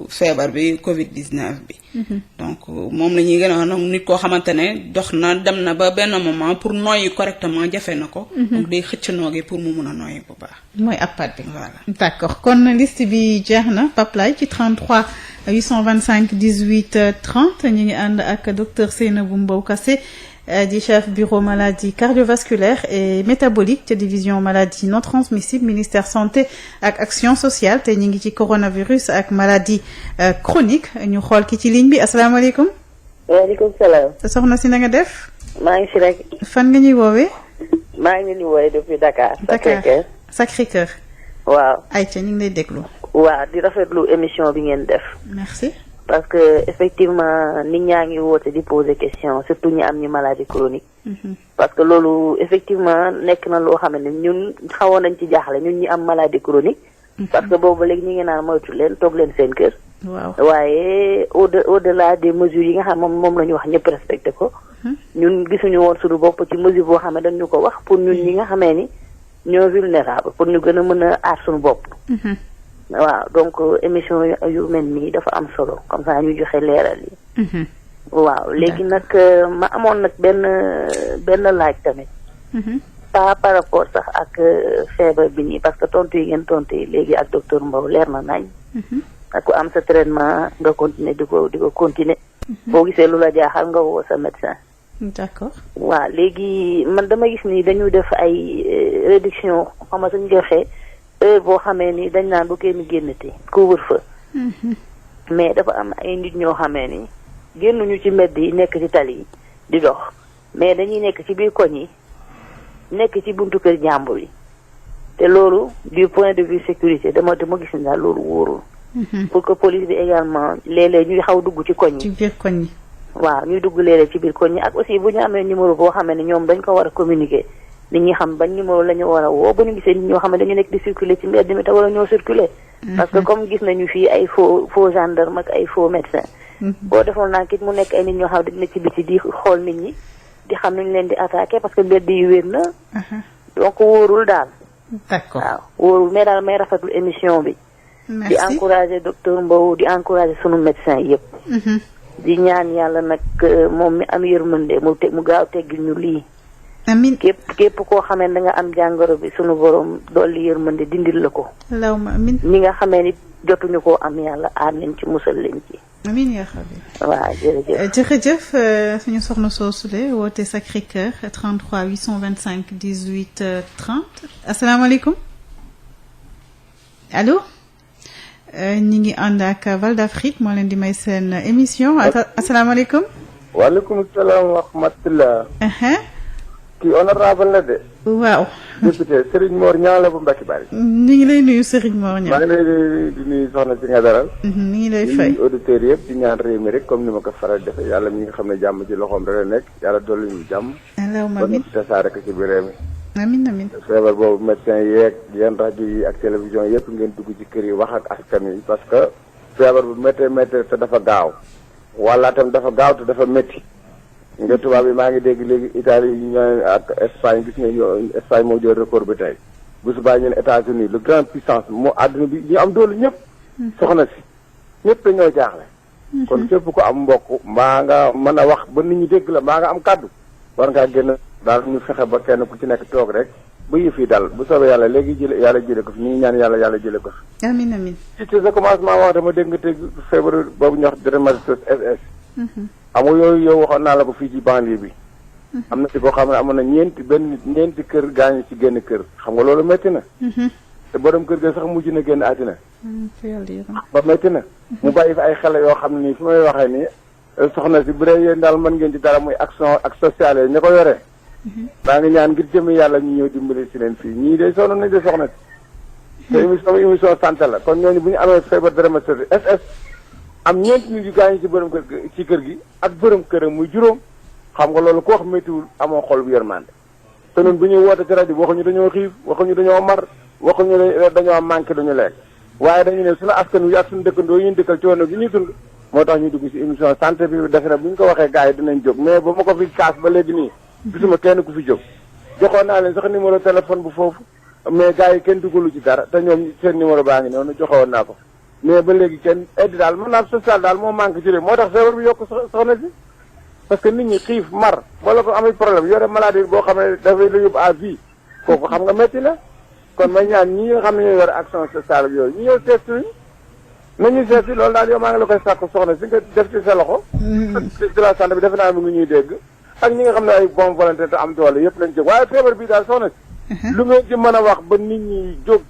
feebar bi Covid-19 bi donc moom la ñuy gën a wax nag nit koo xamante ne dox na dem na ba benn moment pour noyyi correctement jafe na ko donc day xëcc noogi pour mu mun a noyyi bu baax mooy appât bi voilà d'accord kon liste bi jeex na Pape Laye ci 33 825 18 30 ñu ngi ànd ak docteur Seynabou Mbow Kassé di chef bureau maladie cardiovasculaire et métabolique ca division maladie non transmissible ministère santé ak action sociale te ñu ngi ci coronavirus ak maladie chronique ñu xool ki ci ligne bi asalaamaaleykum. waaleykum salaam. soxna si na nga def. maa ngi si rek. fan nga ñuy woowee. maa ngi leen di woowee depuis Dakar. Dakar Sacré-Cœur. waaw. ayca ñu ngi lay déglu. waaw di rafetlu émission bi ngeen def. merci. parce que effectivement nit ñaa ngi woote di poser question surtout ñi am ñu maladie chronique. parce que loolu effectivement nekk na loo xam ne ñun xawoon nañ ci jaaxle ñun ñi am maladie chronique. parce que boobu léegi ñu ngi naan moytu leen toog leen seen kër. waaw waaye au-delà des mesures yi nga xam moom la ñu wax ñëpp respecté ko. ñun gisuñu woon suñu bopp ci mesure boo xam ne dañ ñu ko wax pour ñun ñi nga xamee ni ñoo vulnérable pour ñu gën a mën a aar suñu bopp. waaw donc émission yu mel nii dafa am solo comme ça ñu joxe leeral yi. waaw léegi nag ma amoon nag benn laaj tamit. par rapport sax ak feebar bi nii parce que tontu yi ngeen tontu yi léegi ak docteur Mbow leer na nañ. ak ku am sa traitement nga continuer di ko continuer. boo gisee lu la jaaxal nga woo sa médecin. d'accord. waaw léegi man dama gis ni dañu def ay réduction xam nga suñu joxee. heure boo xamee ni dañ naan bu kenn génnati couvre-feu mais dafa am ay nit ñoo xamee ni génnuñu ci mbedd yi nekk ci tali yi di dox mais dañuy nekk ci biir koñ yi nekk ci buntu kër jàmbur yi te loolu du point de vue sécurité dama gis ni daal loolu wóorul pour que police bi également léeg-léeg ñuy xaw dugg ci koñ yi. ci biir koñ yi. waaw ñuy dugg léeg-léeg ci biir koñ yi ak aussi bu ñu amee numéro boo xamee ni ñoom dañ ko war a communiquer. nit ñi xam bañ numéro la ñu war a woo ba ñu gisee nit ñoo xam ne dañu nekk di circuler ci mbedd mi te wala ñoo circuler parce que comme gis nañu fii ay faux gendarme ak ay faux médecin boo defoon naa kit mu nekk ay nit ñoo xam ne dañu nekk ci biti di xool nit ñi di xam nañu leen di attaquer parce que mbedd yi wér na donc wóorul daal. d'accord waaw wóorul mais daal may rafetlu émission bi. merci di encourager docteur Mbow di encourager sunu médecin yëpp. di ñaan yàlla nag moom mi am yërmande mu gaaw teggil ñu lii. amiin képp koo xamee ne da nga am jàngoro bi sunu borom dolli yërmande dindil la ko. allahumma amiin. ñi nga xamee ni jotuñu koo am yàlla aar leen ci musal leen ci. amiin yaa xabi. waaw jërëjëf. jërëjëf suñu soxna soosule woote Sacré-Cœur 33 825 18 30 asalaamaaleykum allo. ñi ngi ànd ak Val d'Afrique moo leen di may seen émission asalaamaaleykum. waaleykum salaam wa rahmatulah. kii honorable la de. waaw. député Serigne Mor Niang la bu Mbacke Bari. ñu ngi lay nuyu Serigne Mor Niang. maa ngi lay di nuyu soxna si nga daral. ñu ngi lay fay auditeurs yëpp di ñaan réew mi rek comme ni ma ko faral defee yàlla mi nga xam ne jàmm ci loxoom rek la nekk yàlla dolli ñu jàmm. allahumma amiin ba tasaare ko ci biir réew mi. amiin amiin. feebar boobu médecin yeeg yenn rajo yi ak télévision yëpp ngeen dugg ci kër yi wax ak askan wi parce que feebar bu méttee te dafa gaaw wala tam dafa gaaw te dafa métti. nga tubaab yi maa ngi dégg léegi Italie yi ñoo ak Espagne gis nga Espagne moo jël record bi tey bu subaa ñu ne États-Unis le grande puissance moo àdduna bi ñu am doole ñëpp. soxna si ñëpp dañoo jaaxle. kon képp ko am mbokk mbaa nga mën a wax ba nit ñi dégg la mbaa nga am kàddu war ngaa génn daal ñu fexe ba kenn ku ci nekk toog rek ba yëf yi dal bu soobee yàlla léegi yàlla jële ko fi ñu ngi ñaan yàlla jële ko fi. amiin amiin. ci sa commencement wax dama dégg nga teg feebar boobu ñu wax dermatose SS. amul yooyu yow waxoon naa la ko fii ci banlieue bi. am na ci koo xam ne amoon na ñeenti kër gaañu ci génn kër xam nga loolu métti na. te borom kër ga sax mujj na génn àddina. ba métti na. mu bàyyi fi ay xale yoo xam ne nii fi may waxee nii soxna si bu dee yéen daal mën ngeen ci dara muy action ak sociale yi ña ko yore. maa ngi ñaan ngir jëme yàlla ñu ñëw dimbali si leen fii ñii de sonn nañ de soxna si. te émission santé la kon ñooñu bu ñu amee feebar dermatose SS. am ñeenti nit yu gaañu ci borom kër ci kër gi ak borom këram muy juróom xam nga loolu ku wax méttiwul amoo xol bu yërmande te noonu bu ñuy woote ci rajo waxuñu dañoo xiif waxuñu dañoo mar waxuñu dañoo manqué duñu lekk waaye dañu ne suñu askan wi ak suñu dëkkandoo yi ñu dëkkal coono gi ñuy dund moo tax ñu dugg ci émission santé bi defe na bu ñu ko waxee gars yi dinañ jóg mais ba ma ko fi kaas ba léegi nii gisuma kenn ku fi jóg joxoon naa leen sax numéro téléphone bu foofu mais gars yi kenn dugalu ci dara te ñoom seen numéro baa ngi noonu joxewoon naa ko mais ba léegi kenn aide daal mën naa social daal moo manqué ci réew moo tax feebar bi yokk soxna si parce que nit ñi xiif mar wala ko amul problème yore maladie boo xam ne dafay la yóbbu à vie kooku xam nga métti la kon may ñaan ñi nga xam ne ñooy yore action sociale ak yooyu ñu ñëw seet si nañu seet si loolu daal yow maa ngi la koy sàkk soxna si nga def ci sa loxo de la santé bi defe naa mi ngi ñuy dégg ak ñi nga xam ne ay bon volonté te am doole yëpp lañ jóg waaye feebar bi daal soxna si lu ngeen ci mën a wax ba nit ñi jóg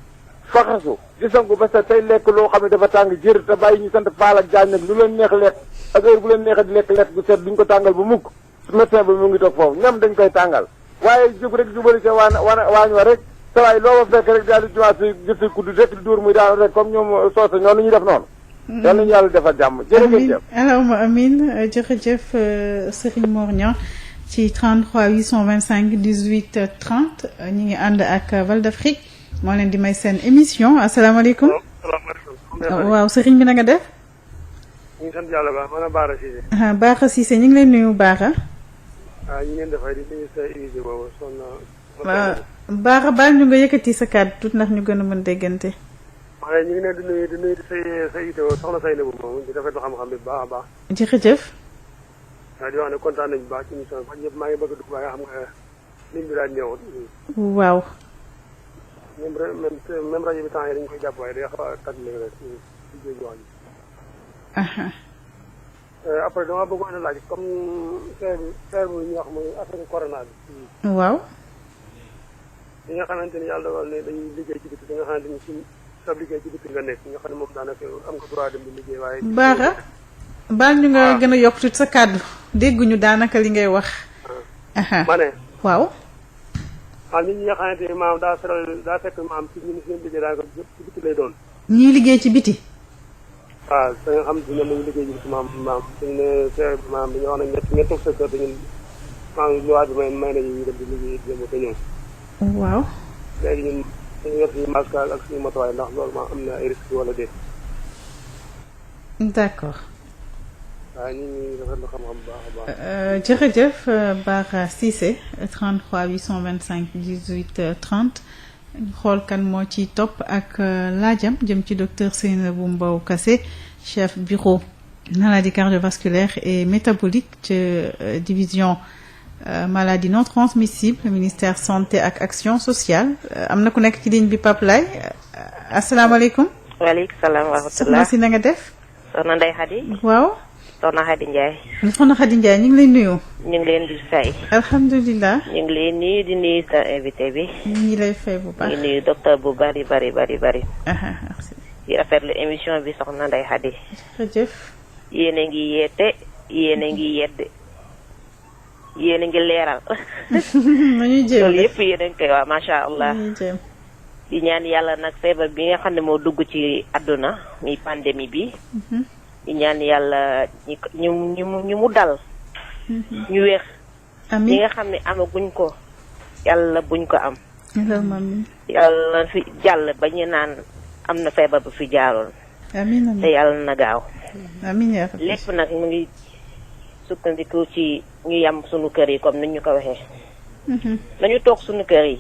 faxasu di sangu ba sa tey lekk loo xam ne dafa tàng jër te bàyyi ñu sant faal ak jaañ nag lu leen neex lekk ak heure bu leen neexee di lekk bu set duñ ko tàngal ba mukk médecin ba mu ngi toog foofu ñam dañ koy tàngal waaye jóg rek jubali ca waañ wa rek sa waay loo ba fekk rek daal di commencé jël kudd rek di dóor muy daanu rek comme ñoom soose ñoom la ñuy def noonu yal nañu yàlla defal jàmm jërëjëf allahumma amin jërëjëf Serigne Mor Niang ci 33 825 18 30 ñi ngi ànd ak Val d'Afrique moo leen di may seen émission asalaamaaleykum. waaw sëriñ bi na nga def. ñu ngi sant yàlla baax man Baara Cissé. Baara Cissé ñu ngi lay nuyu Baara. waaw ñu ngi leen dafay di nuyu sa émission boobu waaw Baara baal ñu nga yëkkati sa kàddu tuuti ndax ñu gën a mën déggante. waaye ñu ngi leen di nuyu sa idée soxna Seynabou moom di rafetlu xam-xam bi bu baax a baax. jërëjëf. waaw di wax ne kontaan nañu bu baax ci émission bi ñëpp maa ngi bëgg a dugg waaye xam nga lim bi daal ñëwoon. waaw. même rajo bi temps yi dañu koy jàpp waaye day xaw a tàgg léegi rek ci géej wax ji. après dama bëggoon a laaj comme feebar bu ñuy wax mooy affaire corona bi. waaw. li nga xamante ni yàlla dogal ne dañuy liggéey ci biti nga xamante ni si sa liggéey ci biti nga nekk nga xam ne moom daanaka am nga droit dem di liggéey waaye. Baara baal ñu nga gën a yokk tuuti sa kàddu dégguñu daanaka li ngay wax. ma ne. waaw. waaw nit ñi nga xamante ni maam daa fekk maam ci ñun seen liggéey daanaka ci biti lay doon. ñii liggéey ci biti. waaw da nga xam ne ñoom dañuy liggéey ci biti maam suñu ne feebar bi maam dañoo wax ne ñett toog sa kër dañu maam luwaat bi may nañu dem di liggéey dem ko ñëw. waaw. léegi ñun dañu yor suñu masque ak suñu matuwaay ndax loolu maa am na ay risques wala déet. d'accord. waaw ñu ngi rafetlu xam-xam bu baax a baax. jërëjëf Bara Cissé 33 825 18 30 xool kan moo ci topp ak laajam jëm ci docteur Seynabou Mbow Kassé chef bureau maladie cardiovasculaire et métabolique ci division maladie non transmissible ministère santé ak action sociale am na ku nekk ci ligne bi Pape Laye asalaamaaleykum. waaleykum salaam wa rahmatulah soxna si na nga def. soxna Ndeye Khady. waaw. soxna Khady Ndiaye. soxna Khady Ndiaye ñu ngi lay nuyu. ñu ngi leen di fay. alhamdulilah. ñu ngi leen nuyu di nuyu sa invité bi. ñu ngi lay fay bu baax. ñu ngi nuyu docteur bu bari. merci. di rafetlu émission bi soxna Ndeye Khady. jërëjëf. yéen a ngi yeete yéen a ngi yedde yéen a ngi leeral. nañuy jéem loolu yëpp yéen a ngi koy wax macha allah. di ñaan yàlla nag feebar bi nga xam ne moo dugg ci àdduna mi pandémie bi. di ñaan yàlla ñu mu dal. ñu wér. amiin ñi nga xam ne amaguñ ko yàlla buñ ko am. amiin. yàlla fi jàll ba ñu naan am na feebar bu fi jaaroon. amiin te yàlla na gaaw. amiin yaa rabbi. lépp nag mu ngi sukkandiku ci ñu yam sunu kër yi comme ni ñu ko waxee. nañu toog sunu kër yi.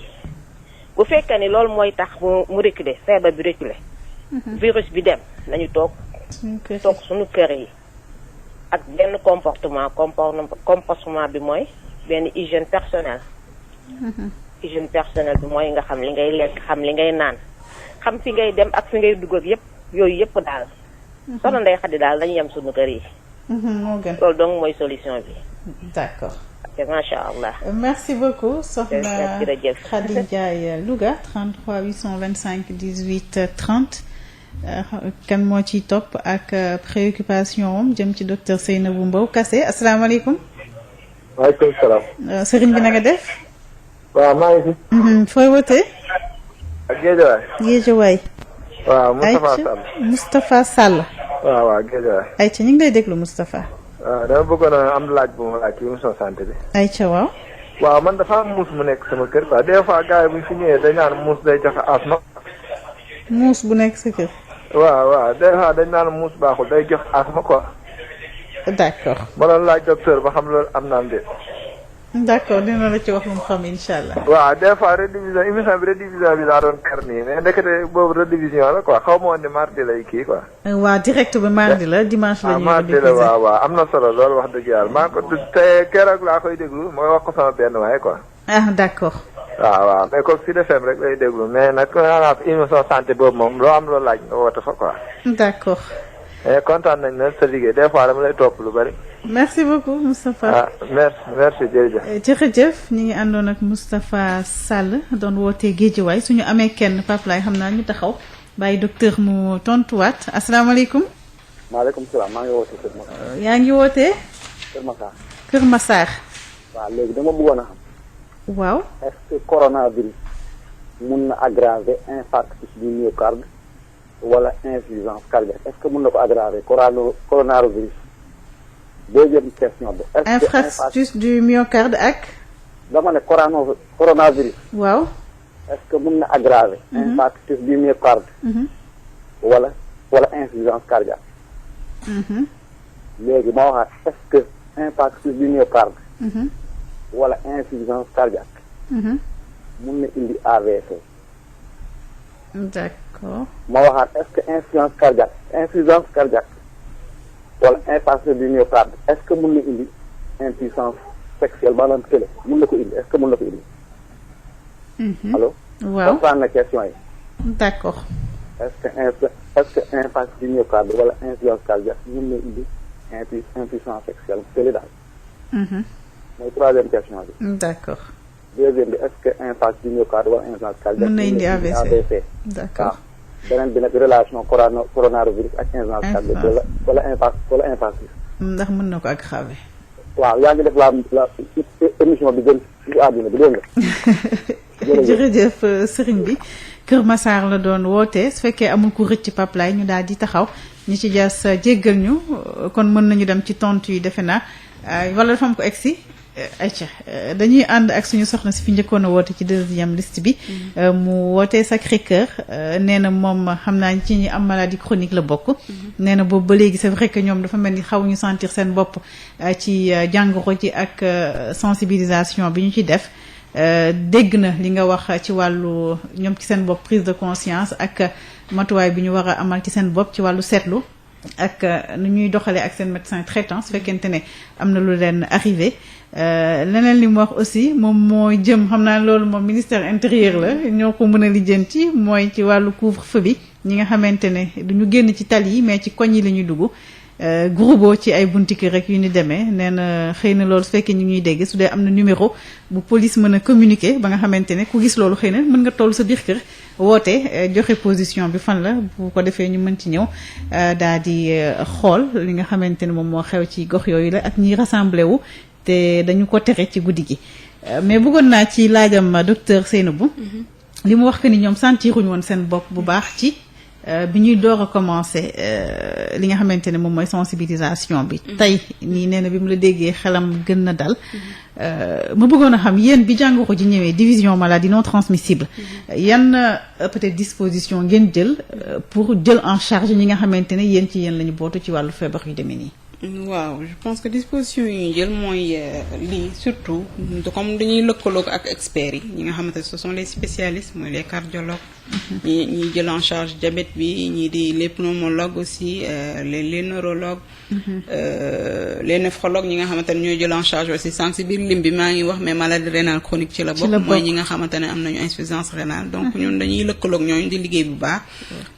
bu fekkee ni loolu mooy tax mu reculer feebar bi reculer. virus bi dem nañu toog suñu kër yi ak benn comportement bi mooy benn hygiène personnelle. hygiène personnelle bi mooy nga xam li ngay lekk xam li ngay naan xam fi ngay dem ak fi ngay dugg ak yëpp yooyu yëpp daal. soxna Ndeye Khady daal dañu yem suñu kër yi. moo gën loolu donc mooy solution bi. d'accord. macha allah. merci beaucoup soxna jërëjëf Khady Ndiaye Louga 33 825 18 30 kan moo ciy topp ak préoccupation am jëm ci docteur Seynabou Mbow Kassé asalaamaaleykum. waaleykum salaam. sëriñ bi na nga def. waaw maa ngi fi. fooy wootee. ak Géejawaay. Géejawaay. waaw Moustapha Sall. Moustapha Sall. waaw Géejawaay. ayca ñu ngi lay déglu Moustapha. waaw dama bëggoon a am laaj bu ma laaj ci émission santé bi. ayca waaw. waaw man dafa am muus mu nekk sama kër quoi des fois gars yi bu ñu fi ñëwee dañ naan muus day joxe asma. muus bu nekk sa kër. waaw des fois dañ naan muus baaxul day jox asma quoi. d'accord. ma doon laaj docteur ba xam loolu am na am déet. d'accord dina la ci wax lu mu xam incha allah. waaw des fois rediffusion émission bi rediffusion bi daa doon kar nii mais ndekete boobu rediffusion la quoi xaw ma woon ne mardi lay kii quoi. waaw direct ba mardi la dimanche la ñuy mardi la waaw am na solo loolu wax dëgg yàlla maa ko te keroog laa koy déglu mooy wax ko sama benn waaye quoi. d'accord. waaw mais kooku Sud FM rek lay déglu mais nag maanaam émission santé boobu moom loo am loo laaj nga woote fa quoi. d'accord. mais kontaan nañ ne sa liggéey des fois dama lay topp lu bari. merci beaucoup Moustapha. merci jërëjëf. jërëjëf ñu ngi àndoon ak Moustapha Sall doon wootee Guédiawaye suñu amee kenn Pape Laye xam naa ñu taxaw bàyyi docteur mu tontuwaat asalaamaaleykum. maaleykum salaam maa ngi wootee Kër Massar. yaa ngi wootee. Kër Massar. Kër Massar. waaw léegi dama bëggoon a xam. waaw. est-ce que coronavirus mun na aggraver infarctus du myocarde wala insuffisance cardiaque est-ce que mun na ko aggraver coronavirus. deuxième question bi. infarctus du myocarde ak. dama ne coronavirus. waaw. est-ce que mun na aggraver. infarctus du myocarde. wala insuffisance cardiaque. léegi ma waxaat est-ce que infarctus du myocarde. wala insuffisance cardiaque. mun na indi AVC. d'accord. ma waxaat est-ce que insuffisance cardiaque wala infarctus du myocarde est-ce que mun na indi impuissance sexuelle maanaam télé mun na ko indi est-ce que mun na ko indi. allo. waaw comprendre na question yi. d'accord. est-ce que infarctus du myocarde wala insuffisance cardiaque mun na indi impuissance sexuelle télé daal. mooy troisième question bi. d'accord. deuxième bi est-ce que infarctus du myocarde wala insuffisance cardiaque mun na indi AVC. d'accord. beneen bi nag relation coronavirus ak insuffisance cardiaque wala infarctus. ndax mën na ko aggraver. waaw yaa ngi def la émission bi gën ci àdduna bi dégg nga. jërëjëf sëriñ bi Kër Massar la doon woote su fekkee amul ku rëcc Pape Laye ñu daal di taxaw ñi ci jas jéggal ñu kon mën nañu dem ci tontu yi defe naa wala dafa am ko egsi ayca dañuy ànd ak suñu soxna si fi njëkkoon a woote ci deuxième liste bi mu wootee Sacré-Cœur nee na moom xam naa ci ñi am maladie chronique la bokk. nee na boobu ba léegi c'est vrai que ñoom dafa mel ni xawuñu sentir seen bopp ci jàngoro ji ak sensibilisation bi ñu ci def dégg na li nga wax ci wàllu ñoom ci seen bopp prise de conscience ak matuwaay bi ñu war a amal ci seen bopp ci wàllu seetlu ak nu ñuy doxalee ak seen médecin traitant su fekkente ne am na lu leen arrivé leneen li mu wax aussi moom mooy jëm xam naa loolu moom ministère intérieur la ñoo ko mën a lijjanti mooy ci wàllu couvre-feu bi ñi nga xamante ne duñu génn ci tali yi mais ci koñ yi la ñuy dugg groupe ci ay bunti kër rek yu ñu demee nee na xëy na loolu su fekkee ñu ñuy dégg su dee am na numéro bu police mën a communiquer ba nga xamante ne ku gis loolu xëy na mën nga toll sa biir kër woote joxe position bi fan la bu ko defee ñu mën ci ñëw daal di xool li nga xamante ne moom moo xew ci gox yooyu la ak ñiy rassemblé wu te dañu ko tere ci guddi gi mais bëggoon naa ci laajam docteur Seynabou li mu wax que ni ñoom sentiruñu woon seen bopp bu baax ci bi ñuy door a commencé li nga xamante ne moom mooy sensibilisation bi tey nii nee na bi mu la déggee xelam gën na dal ma bëggoon a xam yéen bi jàngoro ji ñëwee division maladie non transmissible yan peut-être disposition ngeen jël pour jël en charge ñi nga xamante ne yéen ci yéen la ñu bootu ci wàllu feebar yu demee nii. waaw je pense que disposition yi ñu jël mooy lii surtout comme dañuy lëkkaloog ak experts yi ñi nga xamante ne ce sont les spécialistes mooy les cardiologues ñi jël en charge diabète bi ñii di les pneumologues aussi les neurologues les néphrologues ñi nga xamante ne ñooy jël en charge aussi sànq si biir lim bi maa ngi wax mais maladie rénale chronique ci la bokk mooy ñi nga xamante ne am nañu insuffisance rénale donc ñun dañuy lëkkaloog ñooñu di liggéey bu baax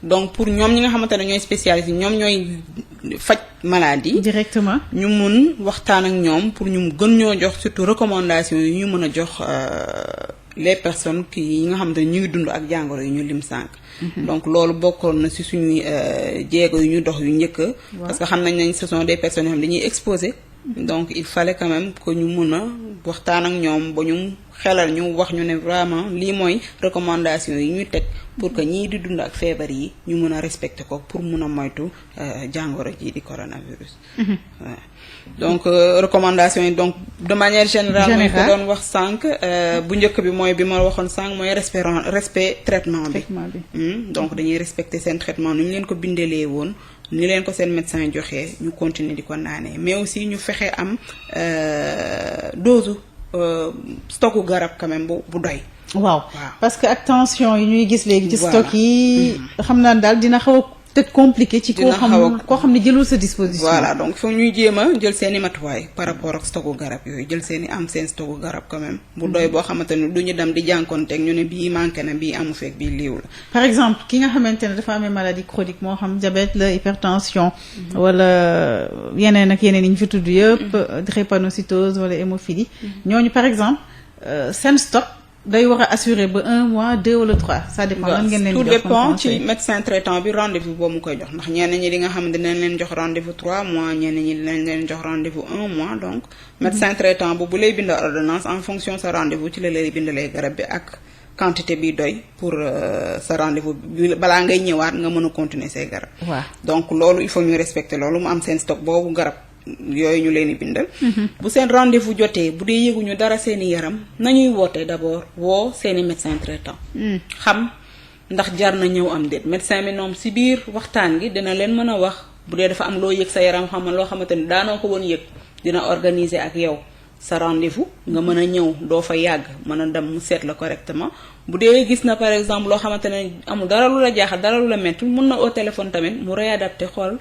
donc pour ñoom ñi nga xamante ne ñooy spécialistes yi ñoom ñooy faj maladie directement ñu mun waxtaan ak ñoom pour ñu gën ñoo jox surtout recommandation yi ñu mën a jox les personnes yi nga xamante ne ñu ngi dund ak jàngoro yi ñu lim sànq. donc loolu bokkoon na ci suñuy jéego yu ñu dox yu njëkk parce que xam nañ ce sont des personnes yoo xam dañuy exposé donc il fallait quand même que ñu mun a waxtaan ak ñoom ba ñu xelal ñu wax ñu ne vraiment lii mooy recommandation yi ñuy teg pour que ñii di dund ak feebar yi ñu mun a respecter ko pour mun a moytu jàngoro ji di coronavirus. waaw donc recommandation yi donc de manière générale mooy ko doon wax sànq bu njëkk bi mooy bi ma waxoon sànq mooy respect traitement bi. donc dañuy respecter seen traitement nu ñu leen ko bindalee woon. ni leen ko seen médecin joxee ñu continuer di ko naanee mais aussi ñu fexe am dose stocku garab quand même bu doy. waaw parce que ak tension yi ñuy gis léegi. ci stock yi xam naa daal dina xaw a peut-être compliqué. ci koo xam ne jëlul sa disposition. voilà donc foog ñuy jéem a jël seen i matuwaay par rapport ak stocku garab yooyu jël seen i am seen stocku garab quand même. bu doy boo xamante ne du ñu dem di jànkoonteeg ñu ne bii manqué na bii amu fekk bii liiw la. par exemple ki nga xamante ne dafa amee maladie chronique moo xam diabète la hypertension. wala yeneen ak yeneen yi ñu fi tudd yëpp. drépanocytose wala hémophilie. ñooñu par exemple seen stock. day war a assurer ba 1 mois 2 wala 3 ça dépend lan ngeen leen di jox. tout dépend ci médecin traitant bi rendez-vous boobu mu koy jox ndax ñenn ñi di nga xam ne dinañ leen jox rendez-vous 3 mois ñenn ñi dinañ leen jox rendez-vous 1 mois donc. médecin traitant bu lay bind ordonnance en fonction sa rendez-vous ci la lay bindalee garab bi ak quantité bi doy pour sa rendez-vous bi balaa ngay ñëwaat nga mën a continuer say garab. waaw donc loolu il faut ñu respecter loolu mu am seen stock boobu garab. yooyu ñu leen di bindal. bu seen rendez-vous jotee bu dee yëguñu dara seeni yaram nañuy woote d'abord woo seeni médecin traitant. xam ndax jar na ñëw am déet médecin bi ñoom ci biir waxtaan gi dina leen mën a wax bu dee dafa am loo yëg sa yaram xam loo xamante ni daanoo ko woon yëg dina organiser ak yow sa rendez-vous nga mën a ñëw doo fa yàgg mën a dem mu seet la correctement bu dee gis na par exemple loo xamante ne amul dara lu la jaaxal dara lu la metti mun na au téléphone tamit mu réadapté xool.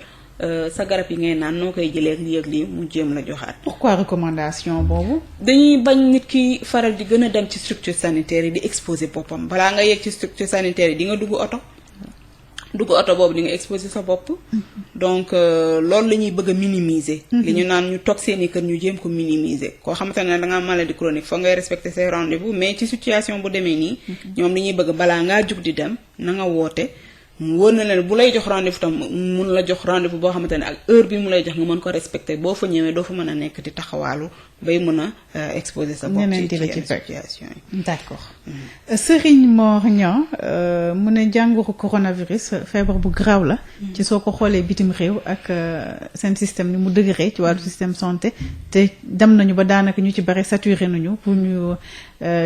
sa garab yi ngay naan noo koy jëlee ak lii ak lii mu jéem la joxaat. pourquoi recommandation boobu. dañuy bañ nit ki faral di gën a dem ci structure sanitaire yi di exposer boppam balaa nga yegg ci structure sanitaire yi di nga dugg oto boobu di nga exposer sa bopp. donc loolu la ñuy bëgg a minimiser. li ñu naan ñu toog seeni kër ñu jéem ko minimiser. koo xamante ne da nga am maladie chronique foog ngay respecter ses rendez-vous mais ci situation bu demee nii. ñoom li ñuy bëgg balaa ngaa jug di dem na nga woote. mu wóor na leen bu lay jox rendez-vous tam mun la jox rendez-vous boo xamante ne ak heure bi mu lay jox nga mën ko respecter boo fa ñëwee doo fa mën a nekk di taxawaalu bay mën a exposer sa bopp ci yenn situation yi. d'accord Serigne Mor Niang mu ne jàngoro coronavirus feebar bu graaw la. ci soo ko xoolee bitim réew ak seen système ni mu dëgëree ci wàllu système santé te dem nañu ba daanaka ñu ci bari saturé nañu pour ñu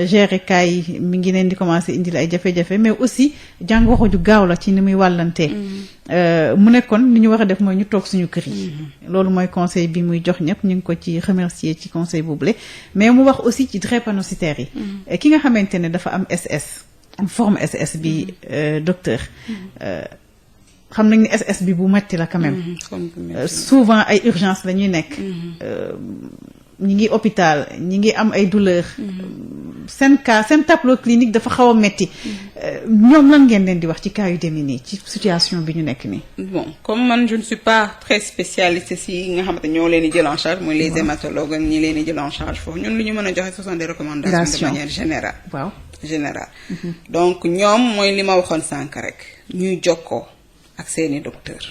gérer cas yi mi ngi leen di commencer indil ay jafe-jafe mais aussi jàngoro ju gaaw la ci ni muy wàllantee. mu nekkoon li ñu war a def mooy ñu toog suñu kër yi. loolu mooy conseil bi muy jox ñëpp ñu ngi ko ci remercier ci conseil boobule mais mu wax aussi ci drépanocytaires yi. ki nga xamante ne dafa am SS am forme SS bi docteur. xam nañ ni SS bi bu metti la quand même. Souvent ay urgence la ñuy nekk. ñi ngi hôpital ñi ngi am ay douleurs. seen tableau clinique dafa xaw a metti. ñoom lan ngeen leen di wax ci cas yu demee nii ci situation bi ñu nekk nii. bon comme man je ne suis pas très spécialiste si nga xamante ñoo leen di jël en charge mooy les hématologues ak ñi leen di jël en charge foofu ñun lu ñu mën a joxe ce sont des recommandations de manière générale. waaw générale. donc ñoom mooy li ma waxoon sànq rek ñuy jokkoo ak seeni docteur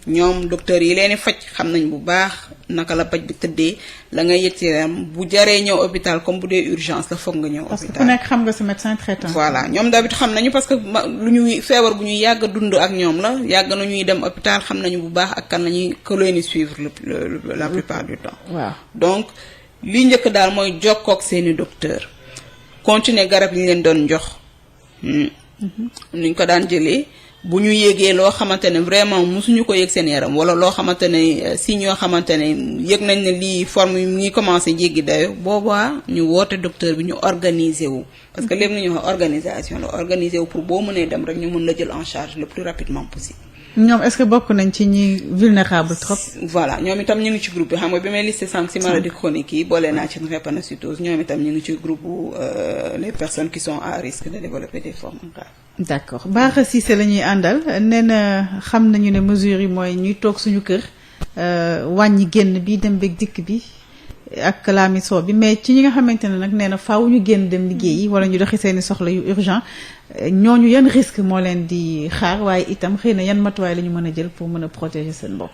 ñoom docteur yi leen di faj xam nañ bu baax naka la paj bi tëddee la nga yëg ci yaram bu jaree ñëw hôpital comme bu dee urgence la foog nga ñëw hôpital. parce que ku nekk xam nga sa médecin traitant. voilà ñoom d'habitude xam nañu parce que lu ñuy feebar bu ñuy yàgg dund ak ñoom la yàgg na ñuy dem hôpital xam nañu bu baax ak kan lañuy ko leen di suivre la plupart du temps. waaw donc li njëkk daal mooy jokkoo ak seeni docteur continuer garab yi ñu leen doon jox. nuñ ko daan jëlee. bu ñu yéegee loo xamante ne vraiment mosuñu ko yëg seen yaram wala loo xamante ne si ñoo xamante ne yëg nañ ne lii forme yi mu ngi commencé jéggi dayo boobaa ñu woote docteur bi ñu organiser wu parce que lépp lu ñuy wax organisation la organiser wu pour boo mënee dem rek ñu mën la jël en charge le plus rapidement possible. ñoom est-ce que bokk nañ ci ñi vulnérable trop. voilà ñoom itam ñu ngi ci groupe bi xam nga bi may listé sànq si maladie chronique yi boole naa ci drépanocytose ñoom itam ñu ngi ci groupe les personnes qui sont à risque de développer des formes graves. d'accord Bara Cissé la ñuy àndal nee na xam nañu ne mesures yi mooy ñuy toog suñu kër wàññi génn bi dem beeg dikk bi ak laamisoo bi mais ci ñi nga xamante ne nag nee na faaw ñu génn dem liggéeyi wala ñu doxi seeni soxla yu urgent ñooñu yan risque moo leen di xaar waaye itam xëy na yan matuwaay la ñu mën a jël pour mën a protéger seen bopp.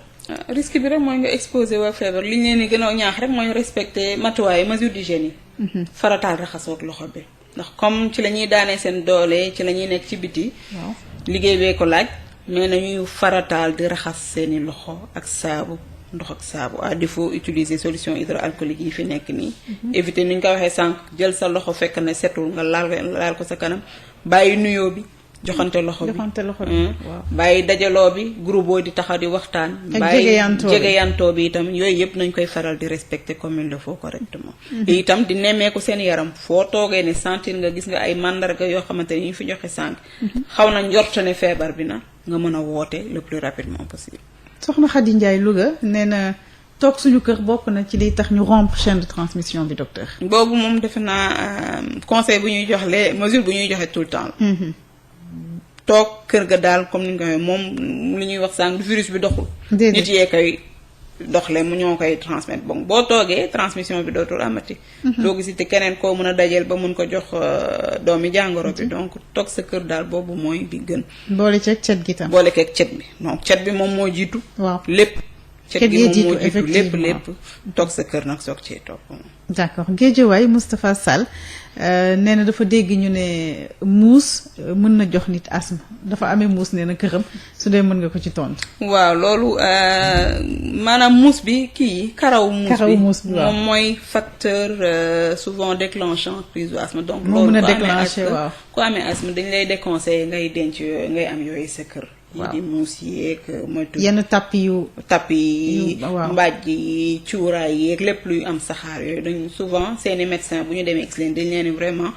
risque bi rek mooy nga exposé waa feebar li ñu leen di gën a ñaax rek mooy respecter matuwaay mesure d'hygiène yi. farataal raxasoo ak loxo bi. ndax comme ci la ñuy daanee seen doole ci la ñuy nekk ci biti. waaw liggéey bee ko laaj. mais nañuy farataal di raxas seeni loxo ak saabu ndox ak saabu à défaut utiliser solution hydroalcoolique yi fi nekk nii. éviter ni ñu ko waxee sànq jël sa loxo fekk ne setul nga laal ko sa kanam bàyyi nuyoo bi. joxante loxo bi waaw bàyyi dajaloo bi groupe boo di taxaw di waxtaan. bàyyi jegeyantoo bi itam yooyu yëpp nañ koy faral di respecter comme il le faut correctement. te itam di nemmeeku seen yaram foo toogee ne sentir nga gis nga ay mandarga yoo xamante ni ñu fi joxe sànq. xaw na njort ne feebar bi na nga mën a woote le plus rapidement possible. soxna Khady Ndiaye Louga nee na toog suñu kër bokk na ci liy tax ñu rompre chaîne de transmission bi docteur. boobu moom defe naa conseil bu ñuy jox les mesures bu ñuy joxe tout le temps la. toog kër ga daal comme ni nga ko waxee moom li ñuy wax sànq virus bi doxul. nit yee koy doxle mu ñoo koy transmettre bon boo toogee transmission bi dootul amati. doo gis te keneen koo mën a dajeel ba mën ko jox doomi jàngoro bi donc toog sa kër daal boobu mooy bi gën. boole ceeg cet gi tam. boole ceeg cet bi donc cet bi moom moo jiitu. waaw lépp. cet gi moom moo jiitu lépp toog sa kër nag soog cee toog. d'accord Guédiawaye Moustapha Sall nee na dafa dégg ñu ne muus mën na jox nit asthme dafa amee muus nee na këram su dee mën nga ko ci tontu. waaw loolu maanaam muus bi kii karaw muus bi moom mooy facteur souvent déclenchant crise du asthme donc moo mën a déclencher waaw ku amee asthme dañ lay déconseiller ngay denc yooyu ngay am yooyu sa kër. yi di muus yeeg moytu yenn tapis yu mbàjj yi cuuraay yeeg lépp luy am saxaar yooyu dañ souvent seeni médecin bu ñu demee gis leen dañ leen vraiment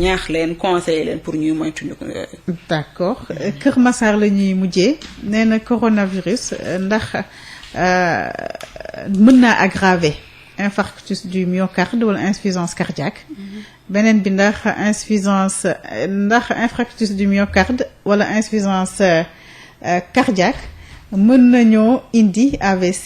ñaax leen conseiller leen pour ñuy moytuñu ko yooyu. d'accord Kër Massar la ñuy mujjee nee na coronavirus ndax mën naa aggraver infarctus du myocarde wala insuffisance cardiaque. beneen bi ndax infarctus du myocarde wala insuffisance cardiaque mën nañoo indi AVC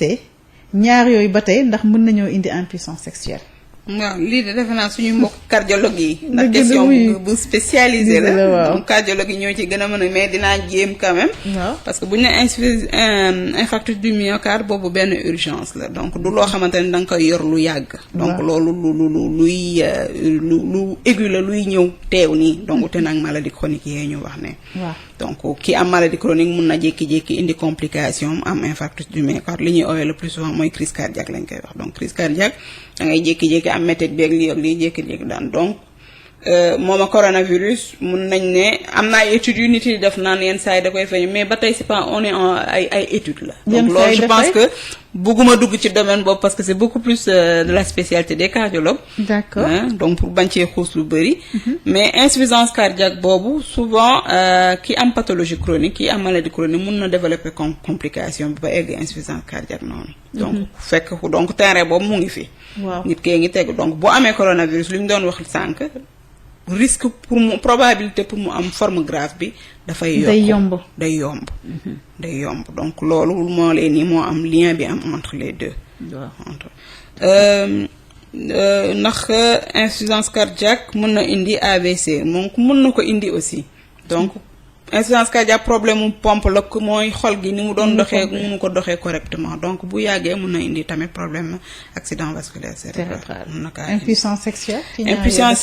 ñaar yooyu ba tey ndax mën nañoo indi impuissance sexuelle. waaw lii de defe naa suñu mbokk cardiologue yi. ndax question bu spécialisé la. donc cardiologue yi ñoo ci gën a mën a mais dinaa jéem quand même. waaw parce que bu ñu nee infarctus du myocarde boobu benn urgence la donc du loo xamante ne da nga koy yor lu yàgg. donc loolu lu aigu la luy ñëw teew nii. donc te nag maladie chronique yee ñu wax ne. waaw donc ki am maladie chronique mun na jékki-jékki indi complication am infarctus du myocarde li ñuy owee le plus souvent mooy crise cardiaque lañ koy wax donc crise cardiaque da ngay jékki-jékki am méthode bi ak lii jékki-jékki daan donc moom a coronavirus mun nañ ne am na ay études yu nit yi def naan yenn saa yi da koy feeñ mais ba tey c'est pas on est en ay études la. donc loolu je pense que bëgguma dugg ci domaine boobu parce que c'est beaucoup plus de la spécialité des cardiologues. D'accord. Donc pour bañ cee xuus lu bëri. mais insuffisance cardiaque boobu souvent ki am pathologie chronique ki am maladie chronique mun na développer complication bi ba egg insuffisance cardiaque noonu. donc fekk donc terrain boobu mu ngi fi. waaw nit kee ngi tegu donc bu amee coronavirus li ñu doon wax sànq. risque pour mu probabilité pour mu am forme grave bi dafay yokk day yomb donc loolu moo leen ni moo am lien bi am entre les deux ndax insuffisance cardiaque mën na indi AVC donc mën na ko indi aussi donc insuffisance cardiaque problème mu pompe la mooy xol gi ni mu doon doxee mënu ko doxee correctement donc bu yàggee mën na indi tamit problème accident vasculaire cérébral mën na kaa impuissance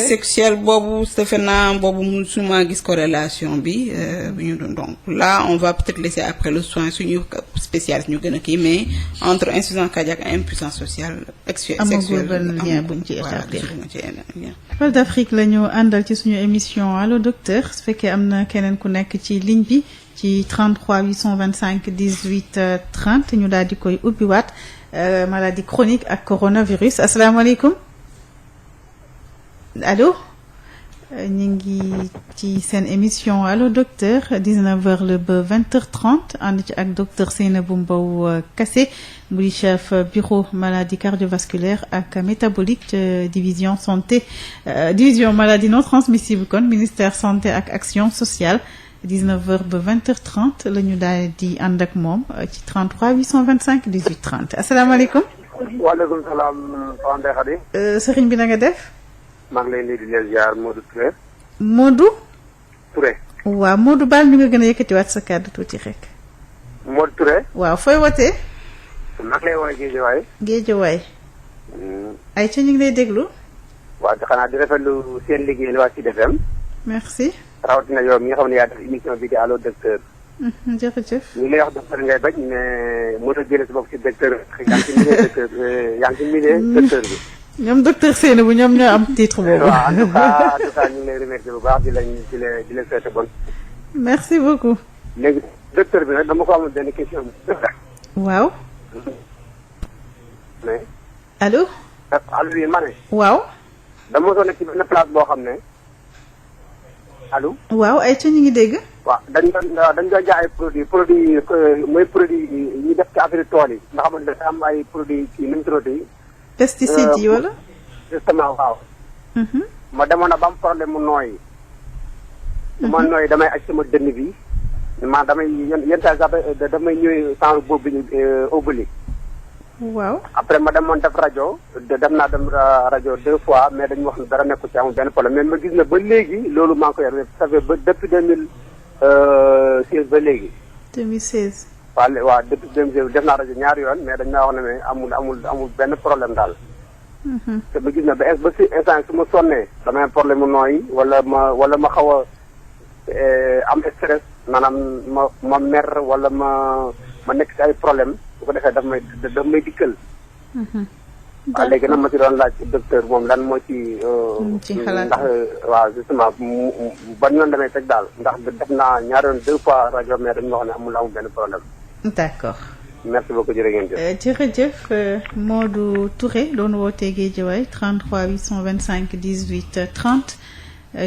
sexuelle boobu defe naa boobu mu suma gis corrélation bi bu ñu doon donc là on va peut-être laisser après le soin suñu spécialiste ñu gën a kii mais entre insuffisance cardiaque et impuissance sexuelle amagul benn lien buñ ci établir Val d'Afrique la ñu àndal ci suñu émission Allo Docteur su fekkee am na keneen ku nekk ci ligne bi ci 33 825 18 30 ñu daal di koy ubbiwaat maladie chronique ak coronavirus asalaamaaleykum allo ñu ngi ci seen émission Allo Docteur 19h la ba 20h30 ànd ci ak docteur Seynabou Mbow Kassé mu di chef bureau maladie cardiovasculaire ak métabolique division santé division maladie non transmissible kon ministère santé ak action sociale 19h ba 20h30 la ñu daal di ànd ak moom ci 33 825 18 30 asalaamaaleykum. waaleykum salaam. Ndeye Khady. sëriñ bi na nga def. maa ngi lay nuyu di leen ziar Modou Touré. Modou. Touré. waaw Modou baal ñu nga gën a yëkkatiwaat sa kàddu tuuti rek. Modou Touré. waaw fooy wootee. maa ngi lay woowee Géejawaay. Géejawaay. ay ca ñu ngi lay déglu. waaw xanaa di rafetlu seen liggéey waa Sud FM. merci. rawatina yow mi nga xam ne yaa def émission bi di Allo Docteur. jërëjëf. ñu ngi lay wax docteur ngay bañ mais mën a jëlee si bopp si docteur yaa ngi ci milieu docteur yaa ngi ci milieu docteur bi. ñoom docteur Seynabou ñoom ñoo am titre boobu. waaw en tout cas ñu ngi lay remercier bu baax di la souhaiter bonne. merci beaucoup. léegi docteur bi nag dama ko amoon benn question bi. waaw. mais. allo. allo oui ma ne. waaw. dama mos a nekk ci benn place boo xam ne allo. waaw ay ca ñu ngi dégg. waaw dañ doon jaay ay produit mooy produit yi ñu def ci affaire tool yi nga xamante ne dafa am ay produits kii nu mu tuddati. pesticides yi wala. justement waaw. ma demoon na ba am problème mu nooyi. ma nooyi damay aj sama dënn bi ma damay yenn saa sax damay ñëwee sans boobu bi obli. waaw. après ma demoon def rajo dem naa dem rajo 2 fois mais dañu wax ne dara nekku ci amul benn problème mais ma gis ne ba léegi loolu maa ngi ko yor ça fait ba depuis 2016 ba léegi. 2016. waaw depuis 2016 def naa rajo ñaari yoon mais dañ maa wax ne mais amul benn problème daal. te ma gis ne ba si instant su ma sonnee damay am problème mu nooyi wala ma xaw a am stress maanaam ma mer wala ma nekk si ay problème bu ko defee daf may dikkal. waaw léegi nag ma ci doon laaj docteur moom lan moo ci. ci xalaat ndax waaw justement ban yoon damay teg daal ndax def naa ñaari yoon 2 fois rajo mais dañu wax ne amul benn problème. d'accord. merci beaucoup jërë ngeen jëf. jërëjëf Modou Touré doon wootee Guédiawaye 33 825 18 30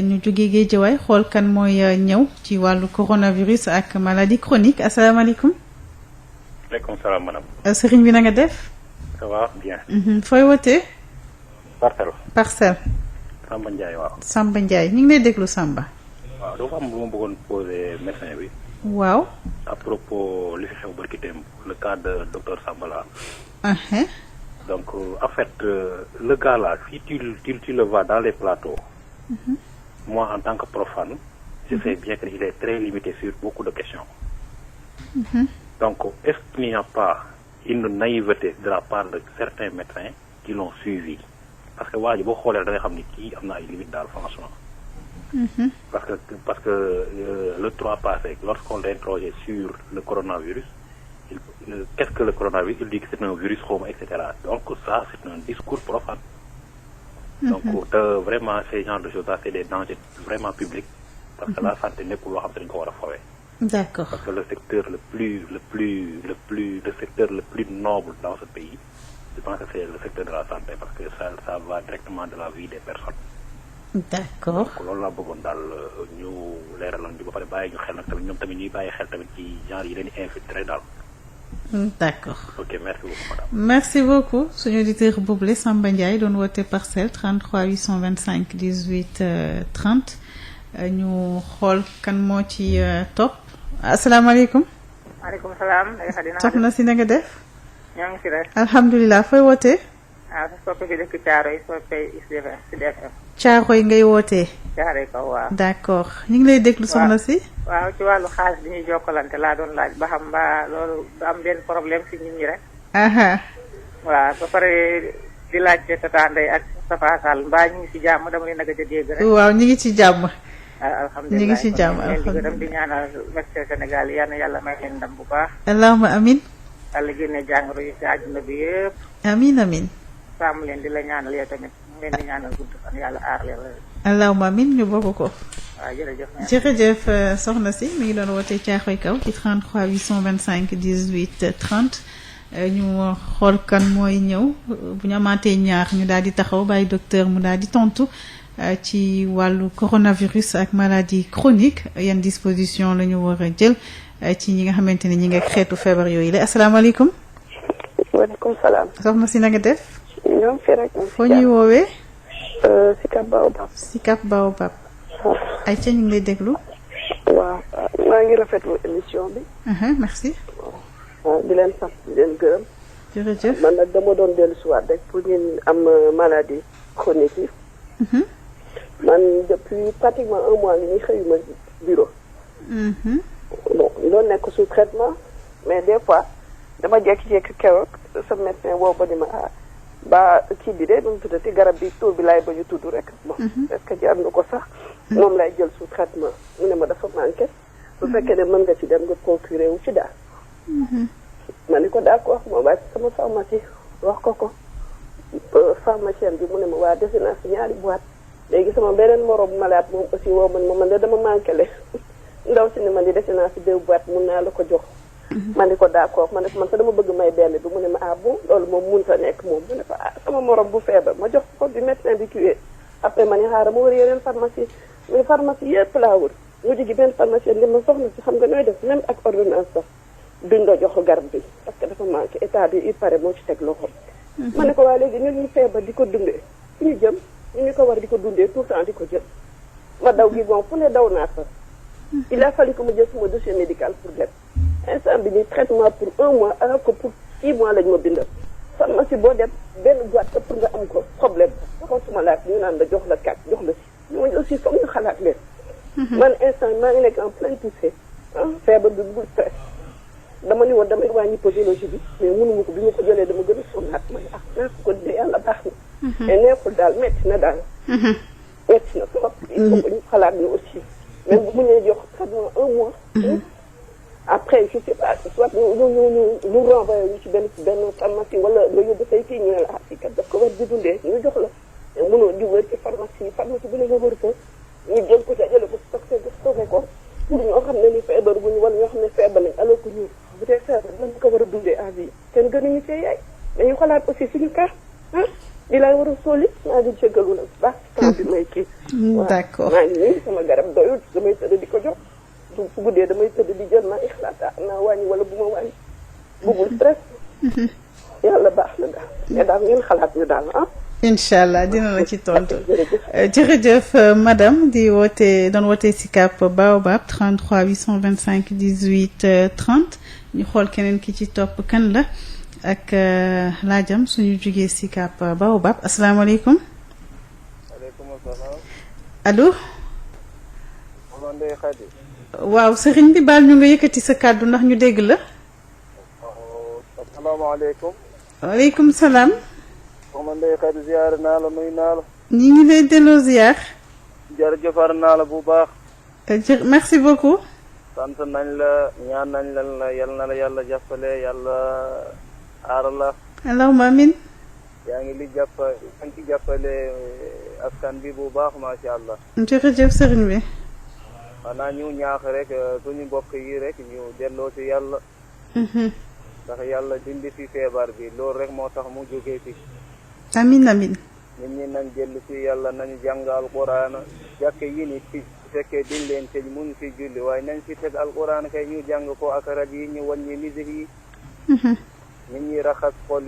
ñu jógee Guédiawaye xool kan mooy ñëw ci wàllu coronavirus ak maladie chronique asalaamaaleykum. waaleykum salaam madame. sëriñ bi na nga def. ça va bien. fooy wootee. Parcelles. Samba Ndiaye waaw. Samba Ndiaye ñu ngi lay déglu Samba. waaw dafa am lu ma bëggoon poser médecin bi. waaw. à propos li fi xew barki démb le cas de docteur Samba là. donc en fait le gars là si tu le vois dans les plateaux. moi en tant que profane. je sais bien qu'il est très limité sur beaucoup de questions. donc est-ce qu'il n'y a pas une naïveté de la part de certains médecins qui l'ont suivi parce que waa ji boo xoolee da nga xam ni kii am na ay limites daal franchement. parce que le 3 passé lorsqu'on l'a interrogé sur le coronavirus qu'est-ce que le coronavirus il dit que c'est un virus xawma etc. donc ça c'est un discours profane. donc vraiment ces genres de choses là c'est des dangers vraiment publics parce que la santé nekkul loo xam te dañu ko war a fowee. D'accord. Parce que le secteur le secteur le plus noble dans ce pays, je pense que c'est le secteur de la santé parce que ça va directement de la vie des personnes. D'accord. donc loolu laa bëggoon daal ñu leeraloon ñu ba pare bàyyi ñu xel nag tamit ñoom tamit ñuy bàyyi xel tamit ci genre yi leen di infiltrer daal. D'accord. ok merci beaucoup madame. merci beaucoup suñu auditeur boobule Samba Ndiaye doon woote Parcelles 33 825 18 30 ñu xool kan moo ci topp asalaamaaleykum. maaleykum salaam. soxna si na nga def. ñoo ngi si rek. alhamdulilah fooy wootee. ah soppe bi dëkk Thiaroye soppe Sud FM. Thiaroye ngay wootee. Thiaroye kaw waaw. d'accord ñu ngi lay déglu soxna si. waaw ci wàllu xaalis bi ñuy jokkalante laa doon laaj ba xam mbaa loolu du am benn problème si nit ñi rek. waaw ba pare di laajte Tata Ndeye ak Safa Sall mbaa ñu ngi si jàmm dama leen a gëj a dégg rek. waaw ñu ngi ci jàmm. alhamdulilah ñu ngi ci jàmm alhamdulilah di ñaanal médecin Sénégal yal na yàlla may leen ndam bu baax. allahumma amin. yàlla génne jàngoro yi si àdduna bi yëpp. amin amin. sàmm leen di la ñaanal yow tamit mu leen di ñaanal gudd fan yàlla aar leen la. allahumma amin ñu bokk ko. waaw jërëjëf. jërëjëf soxna si mi ngi doon wootee Thiaroye Kaw ci 33 825 18 30 ñu xool kan mooy ñëw bu ñu amaatee ñaar ñu daal di taxaw bàyyi docteur mu daal di tontu ci wàllu coronavirus ak maladie chronique yan disposition la ñu war a jël ci ñi nga xamante ne ñi nga xeetu feebar yooyu la asalaamaaleykum. waaleykum salaam. soxna si na nga def. ñoom fii rek. foo ñuy woowee. Sicap Baobab. Sicap Baobab. ay ca ñu ngi lay déglu. waaw maa ngi rafetlu émission bi. merci. waaw di leen sant di leen gërëm. jërëjëf man nag dama doon dellu si waat rek pour ñun am maladie chronique yi. man depuis pratiquement un mois ngi ñuy xëyuma bureau. bon doon nekk sous traitement mais des fois dama jékki-jékki keroog sa médecin woo ba ni ma ba kii bi de nu mu tuddati garab bi tur bi laay ba ñu tudd rek. bon est-ce que jar na ko sax. moom lay jël sous traitement mu ne ma dafa manqué. bu fekkee ne mën nga ci dem nga procurer wu ci daal. ma ne ko d'accord ma wàcc sama pharmacie wax ko pharmacienne bi mu ne ma waa dese naa si ñaari boîte léegi sama beneen moroom malade moom aussi woo man de dama manqué le ndaw si ne man di dese naa si 2 boîtes mun naa la ko jox. ma ne ko d'accord ma ne ko man sax dama bëgg may benn bi mu ne ma bon loolu moom mënut a nekk moom mu ne ko sama morom bu feebar ma jox ko bi médecin bi tué après ma ne xaaral ma wër yeneen pharmacie mais pharmacie yëpp laa wër mu jigi benn pharmacienne li ma soxna si xam nga nooy def même ak ordonnance sax duñ la jox garab bi parce que dafa manqué état bi il paraît moo ci teg loxo. ma ne ko waa léegi ñun ñu feebar di ko dundee fu ñu jëm ñu ko war di ko dundee tout le temps di ko jël ma daw gi bon fu ne daw naa fa. il a fallu que ma jël sama dossier médical pour dem instant bi nii traitement pour 1 mois alors que pour 6 mois lañ ma bindal pharmacie boo dem benn boîte pour nga am ko problème waxoon suma laaj ñu naan la jox la 4 jox la 6 ñooñu aussi foog ñu xalaat leen. man instant maa ngi nekk en pleine poussée feebar bi bul stress dama ni woon damay wàññi posologie bi mais mënuma ko bi ma ko jëlee dama gën a sonnaat ma ne naa ko dee yàlla baax na. mais neexul daal métti na daal. métti na trop. il faut que ñu xalaat ñu aussi même bu mu ñëwee jox traitement 1 mois. après je sais pas soit ñu renvoyé ñu ci benn pharmacie wala nga yóbbu say kii ñu ne la fii kat daf ko war di dundee ñu jox la mais mënoo di wër ci pharmacie bu ne nga wër ko ñu jël ko ca jële ko stocké ko pour ñoo xam ne ni feebar bu ñu wala ñoo xam ne feebar nañ alors que ñu bu dee feebar dañ ko war a dundee à vie kenn gënuñu see yaay dañu xalaat aussi suñu cas di lay war a sóoli maa ngi jégalu nag baax temps bi may kii. d'accord maa ngi nii sama garab doyul damay tëdd di ko jox su guddee damay tëdd di jël maa ngi xalaat naa wàññi wala bu ma wàññi buggul stress. yàlla baax na daal mais daal ngeen xalaat ñu daal incha allah dina la ci tontu jërëjëf madame di woote doon woote Sicap Baobab 33 825 18 30 ñu xool keneen ki ci topp kan la ak laajam suñu jugee Sicap Baobab asalaamaaleykum. waaleykum salaam. allo. Ndeye Khady. waaw sëriñ bi baal ñu nga yëkkati sa kàddu ndax ñu dégg la. asalaamaaleykum. waaleykum salaam. soxna Ndeye Khady ziar naa la nuyu naa la. ñi ngi lay delloo ziar. jërëjëfar naa la bu baax. merci beaucoup. sant nañ la ñaan nañ la yal na la yàlla jàppale yàlla aar la. allahumma amin. yaa ngi li jàppale askan bi bu baax macha allah. jërëjëf sëriñ bi. xanaa ñu ñaax rek suñu mbokk yi rek ñu delloo ci yàlla. ndax yàlla dindi fi feebar bi loolu rek moo tax mu jógee fi. amiin amiin. nit ñi nañ dellu ci yàlla nañu jàng alquran jàkke yi ni fi fekkee diñ leen tëj mun fi julli waaye nañ fi teg alquran kay ñu jàng ko ak rajo yi ñu wàññi musique yi. nit ñi raxas xol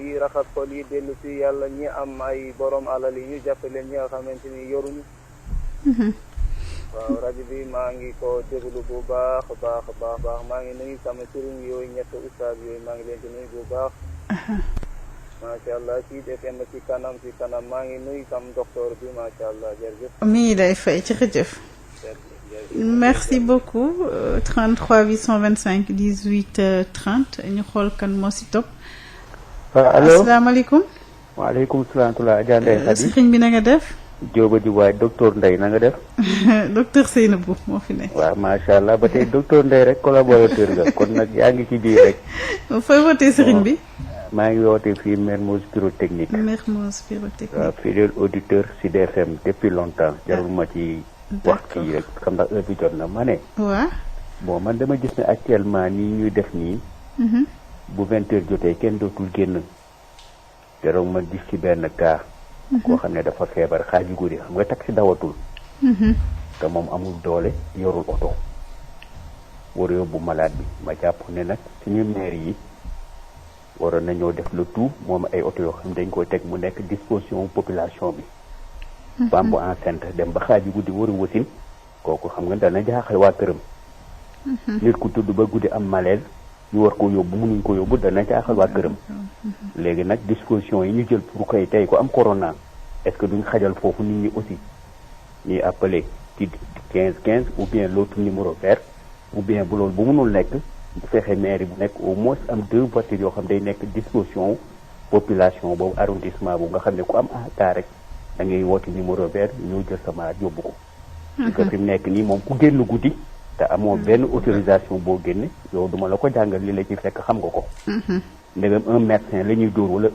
yi dellu ci yàlla ñi am ay borom alal yi ñu jàppale ñi nga xamante ni yoruñu. waaw rajo bi maa ngi ko déglu bu baax maa ngi nuyu sama sëriñ yooyu ñett ustaas yooyu maa ngi leen di nuyu bu baax. macha allah ci FM ci kanam maa ngi nuyu sam docteur bi macha allah jërëjëf. mi ngi lay fay jërëjëf. merci beaucoup 33 825 18 30 ñu xool kan moo si topp. allo asalaamaaleykum. waaleykum salaam wa rahmatulah. sëriñ bi na nga def. Jóoba di waay docteur Ndeye na nga def. docteur Seynabou moo fi nekk. waaw macha allah ba tey docteur Ndeye rek collaborateur nga kon nag yaa ngi ci biir rek. fooy wootee sëriñ bi. maa ngi wootee fii Mermoz Pyrotechnique. Mermoz Pyrotechnique. waaw fidèle auditeur Sud FM depuis longtemps jarul ma ci wax kii rek xam ndax heure bi jot na ma ne. waaw. bon man dama gis ne actuellement nii ñuy def nii. bu 20h jotee kenn dootul génn. jarul ma gis ci benn cas. koo xam ne dafa feebar xaaju guddi xam nga taxi dawatul. te moom amul doole yorul oto. war yóbbu malade bi ma jàpp ne nag suñu maire yi. waroon nañoo def le tout moom ay oto yoo xam dañ koy teg mu nekk disposition population bi. femme bu enceinte dem ba xaaju guddi war a wasin kooku xam nga dana jaaxal waa këram. nit ku tudd ba guddi am malaise ñu war ko yóbbu mënuñ ko yóbbu dana jaaxal waa këram. léegi nag disposition yi ñu jël pour koy tey ko am corona est-ce que duñ xajal foofu nit ñi aussi ñuy appelé ci 15 ou bien l'autre numéro vert ou bien bu loolu bu mënul nekk. bu fekkee mairie bu nekk au moins am 2 voitures yoo xam day nekk disposition population boobu arrondissement boobu nga xam ne ku am cas rek da ngay woote numéro vert ñëw jël sa malade yóbbu ko. parce que fi mu nekk nii moom ku génn guddi te amoo benn autorisation boo génne yow duma la ko jàngal li la ci fekk xam nga ko. ndegam un médecin la ñuy dóor wala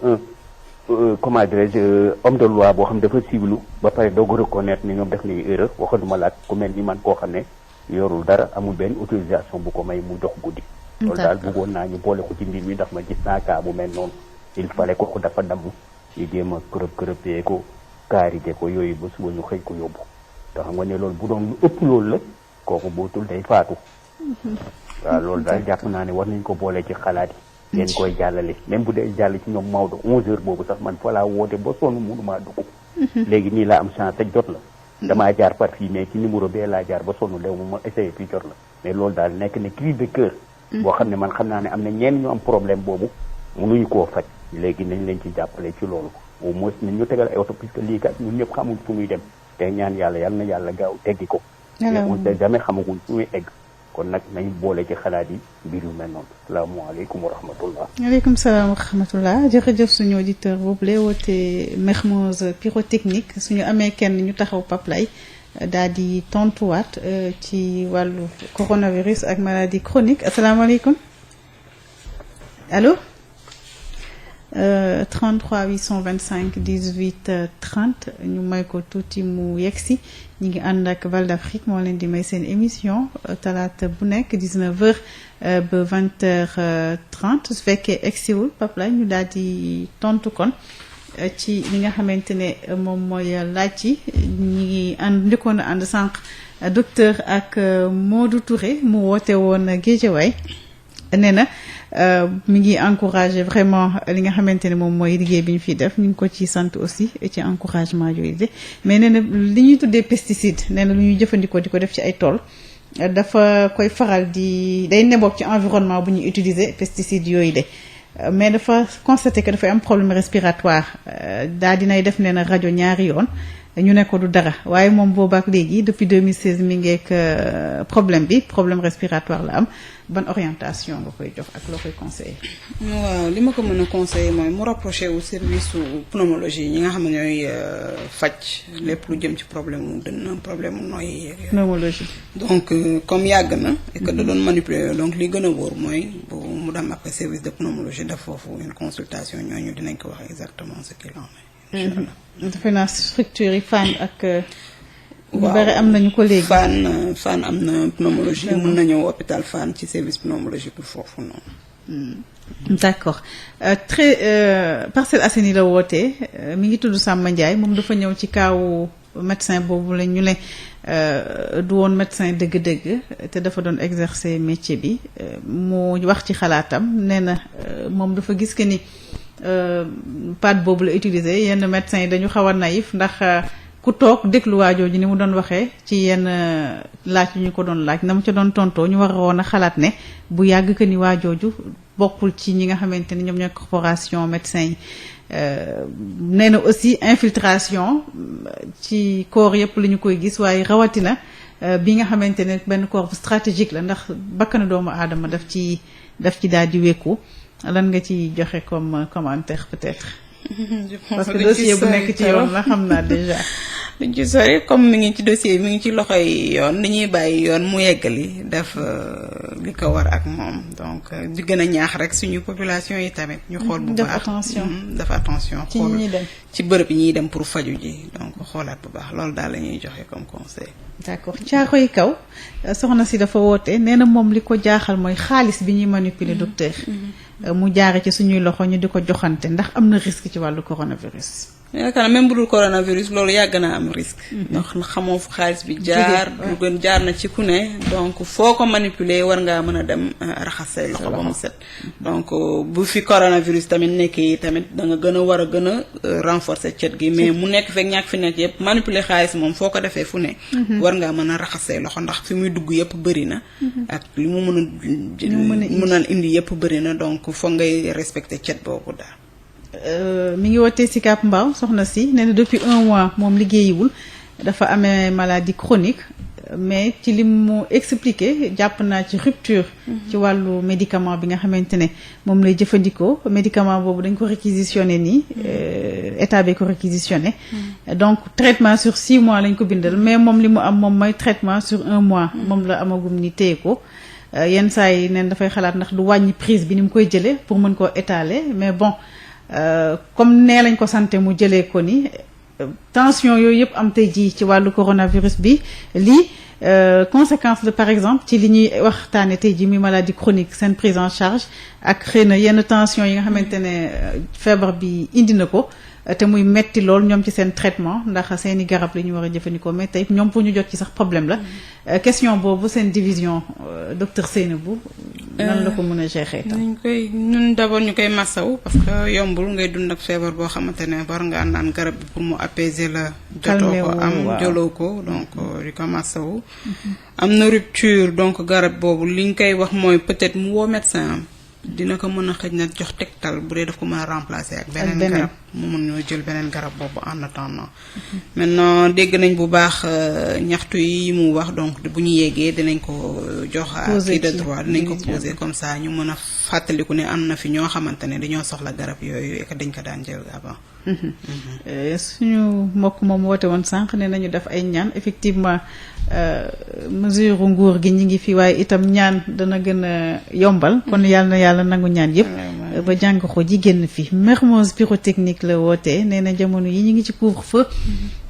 comment dirais-je homme de loi boo xam dafa civilu ba pare doog a reconnaître ni ñoom def nañu erreur waxatuma laat ku mel ni man koo xam ne. yorul dara amul benn autorisation bu ko may mu dox guddi. loolu daal bëggoon naa ñu boole ko ci mbir mi ndax ma gis naa kaa bu mel noonu. il fallait ko dafa damm ñu jéem a kërëb ko kaarite ko yooyu ba suba ñu xëy ko yóbbu. te xam nga ne loolu bu doon lu ëpp loolu la kooku bootul day faatu. waaw loolu daal jàpp naa ne war nañ ko boole ci xalaat yi. ngeen koy jàllale même bu dee jàll ci ñoom Maodo 11h boobu sax man fa laa woote ba sonn mënumaa dugg. léegi nii laa am chance te jot la. damaa jaar par fii mais ci numéro bee laa jaar ba sonn léegi ma essayé fii jot la mais loolu daal nekk ne cri de cœur. boo xam ne man xam naa ne am na ñenn ñu am problème boobu mënuñu koo faj. léegi nañ leen ci jàppale ci loolu au moins nañ ñu tegal ay oto puisque lii kat ñun ñëpp xamul fu muy dem te ñaan yàlla yal na yàlla gaaw teggi ko. mais on sait jamais xamaguñ fu muy egg. kon nag nañ boole ci xalaat yi mbir yu mel noonu salaamaaleykum wa rahmatullah. waaleykum salaam wa rahmatullah jërëjëf suñu auditeur boobu la woote Mermoz Pyrotechnique suñu amee kenn ñu taxaw Paplay daal di tontuwaat ci wàllu coronavirus ak maladie chronique asalaamaaleykum allo 33 825 18 30 ñu may ko tuuti mu yegsi ñu ngi ànd ak Val d'Afrique moo leen di may seen émission talaata bu nekk 19h ba 20h30 su fekkee egsiwul Paplay ñu daal di tontu kon ci li nga xamante ne moom mooy laaj yi ñi ngi njëkkoon a ànd sànq docteur ak Modou Touré mu woote woon Guédiawaye nee na mi ngi encouragé vraiment li nga xamante ne moom mooy liggéey bi ñu fiy def ñu ngi ko ci sant aussi ci encouragement yooyu de mais nee na li ñuy tuddee pesticide nee na lu ñuy jëfandikoo di ko def ci ay tool dafa koy faral di day neboog ci environnement bu ñuy utiliser pesticide yooyu de mais dafa constaté que dafay am problème respiratoire daa dinay def nee na rajo ñaari yoon ñu ne ko du dara waaye moom boobaak léegi depuis 2016 mi ngeek problème respiratoire la am ban orientation nga koy jox ak loo koy conseiller. waaw li ma ko mën a conseiller mooy mu rapproché wu service su pneumologie ñi nga xam ne ñooy faj lépp lu jëm ci problème mu dënn problème mu nooy. pneumologie. donc comme yàgg na et que da doon manipuler donc li gën a wóor mooy bu mu dem après service de pneumologie def foofu une consultation ñooñu dinañ ko wax exactement ce qu'il en est. Incha allah defe naa structure yi Fann ak. ñu bari am nañu ko léegi. Fann am na pneumologie mën na ñëw hôpital Fann ci service pneumologie pour foofu noonu. D'accord très Parcelles Assainies la wootee mi ngi tudd Samba Ndiaye moom dafa ñëw ci kaawu médecin boobu la ñu ne du woon médecin dëgg-dëgg te dafa doon exercer métier bi mu wax ci xalaatam nee na moom dafa gis que ni pâte boobu la utiliser yenn médecins yi dañu xaw a naïf ndax ku toog déglu waajooju ni mu doon waxee ci yenn laaj yu ñu ko doon laaj na mu ca doon tontoo ñu waroon a xalaat ne bu yàgg que ni waajooju bokkul ci ñi nga xamante ni ñoom ñooy corporation médecins yi nee na aussi infiltration ci corps yëpp la ñu koy gis waaye rawatina bi nga xamante ne benn corps bu stratégique la ndax bakkanu doomu aadama daf ci daal di wékku lan nga ci joxe comme commentaire peut-être. parce que dossier bu nekk ci yoon la xam naa déjà. duñ ci sori comme mi ngi ci dossier mi ngi ci loxoy yoon dañuy bàyyi yoon mu yeggali def li ko war ak moom donc di gën a ñaax rek suñu population yi tamit. ñu xool bu baax def attention ci ñi dem ci bërëb yi ñuy dem pour faju ji donc xoolaat bu baax loolu daal la ñuy joxe comme conseil. d'accord Caaroy Kaw soxna si dafa woote nee na moom li ko jaaxal mooy xaalis bi ñuy manipuler docteur. mu jaare ci suñuy loxo ñu di ko joxante ndax am na risque ci wàllu coronavirus. yaakaar naa même bu dul coronavirus loolu yàgg naa am risque. ndax xamoo fu xaalis bi jaar. du gën jaar na ci ku ne. donc foo ko manipuler war ngaa mën a dem raxas say loxo ba mu set. donc bu fi coronavirus tamit nekkee tamit da nga gën a war a gën a renforcer cet gi mais mu nekk fekk ñàkk fi nekk yëpp manipuler xaalis moom foo ko defee fu ne. war ngaa mën a raxas say loxo ndax fi muy dugg yëpp bëri na. ak li mu mën a indi yëpp bëri na donc foog ngay respecter cet boobu daal. mi ngi wootee si Cap Mbao soxna si nee na depuis 1 mois moom liggéeyiwul dafa amee maladie chronique mais ci li mu expliqué jàpp naa ci rupture ci wàllu médicament bi nga xamante ne moom lay jëfandikoo médicament boobu dañ ko réquisitionné nii état bi ko réquisitionné donc traitement sur 6 mois lañ ko bindal mais moom li mu am moom mooy traitement sur 1 mois moom la amagum ni téye ko yenn saa yi neen dafay xalaat ndax du wàññi prise bi ni mu koy jëlee pour mën koo étaler mais bon comme nee lañ ko santé mu jëlee ko ni tension yooyu yëpp am tey jii ci wàllu coronavirus bi lii conséquence la par exemple ci li ñuy waxtaane tey jii muy maladie chronique seen prise en charge ak xëy na yenn tension yi nga xamante ne feebar bi indi na ko te muy metti lool ñoom ci seen traitement ndax seeni garab la ñu war a jëfandikoo mais tey ñoom pour ñu jot ci sax problème la question boobu seen division docteur Seynabou nan la ko mën a gérer tam ñun d'abord ñu koy massaw parce que yombul ngay dund ak feebar boo xamante ne war nga naan garab bi pour mu apaiser la jotoo ko am joloo ko donc di ko massaw am na rupture donc garab boobu li ñu koy wax mooy peut-être mu woo médecin am dina ko mën a xëj na jox tegtal bu dee daf ko mën a remplacer ak beneen garab mu mën ñoo jël beneen garab boobu en attendant maintenant dégg nañ bu baax ñaxtu yi mu wax donc bu ñu yeggee dinañ ko jox à qui de droit dinañ ko poser comme ça ñu mën a fàttaliku ne am na fi ñoo xamante ne dañoo soxla garab yooyu et que dañ ko daan jël avant suñu mbokk moom woote woon sànq ne nañu def ay ñaan effectivement mesure nguur gi ñi ngi fi waaye itam ñaan dana gën a yombal kon yàlla na yàlla nangu ñaan yëpp ba jàngoro ji génn fi Mermoz pyrotechnique la wootee nee na jamono yi ñu ngi ci couvre-feu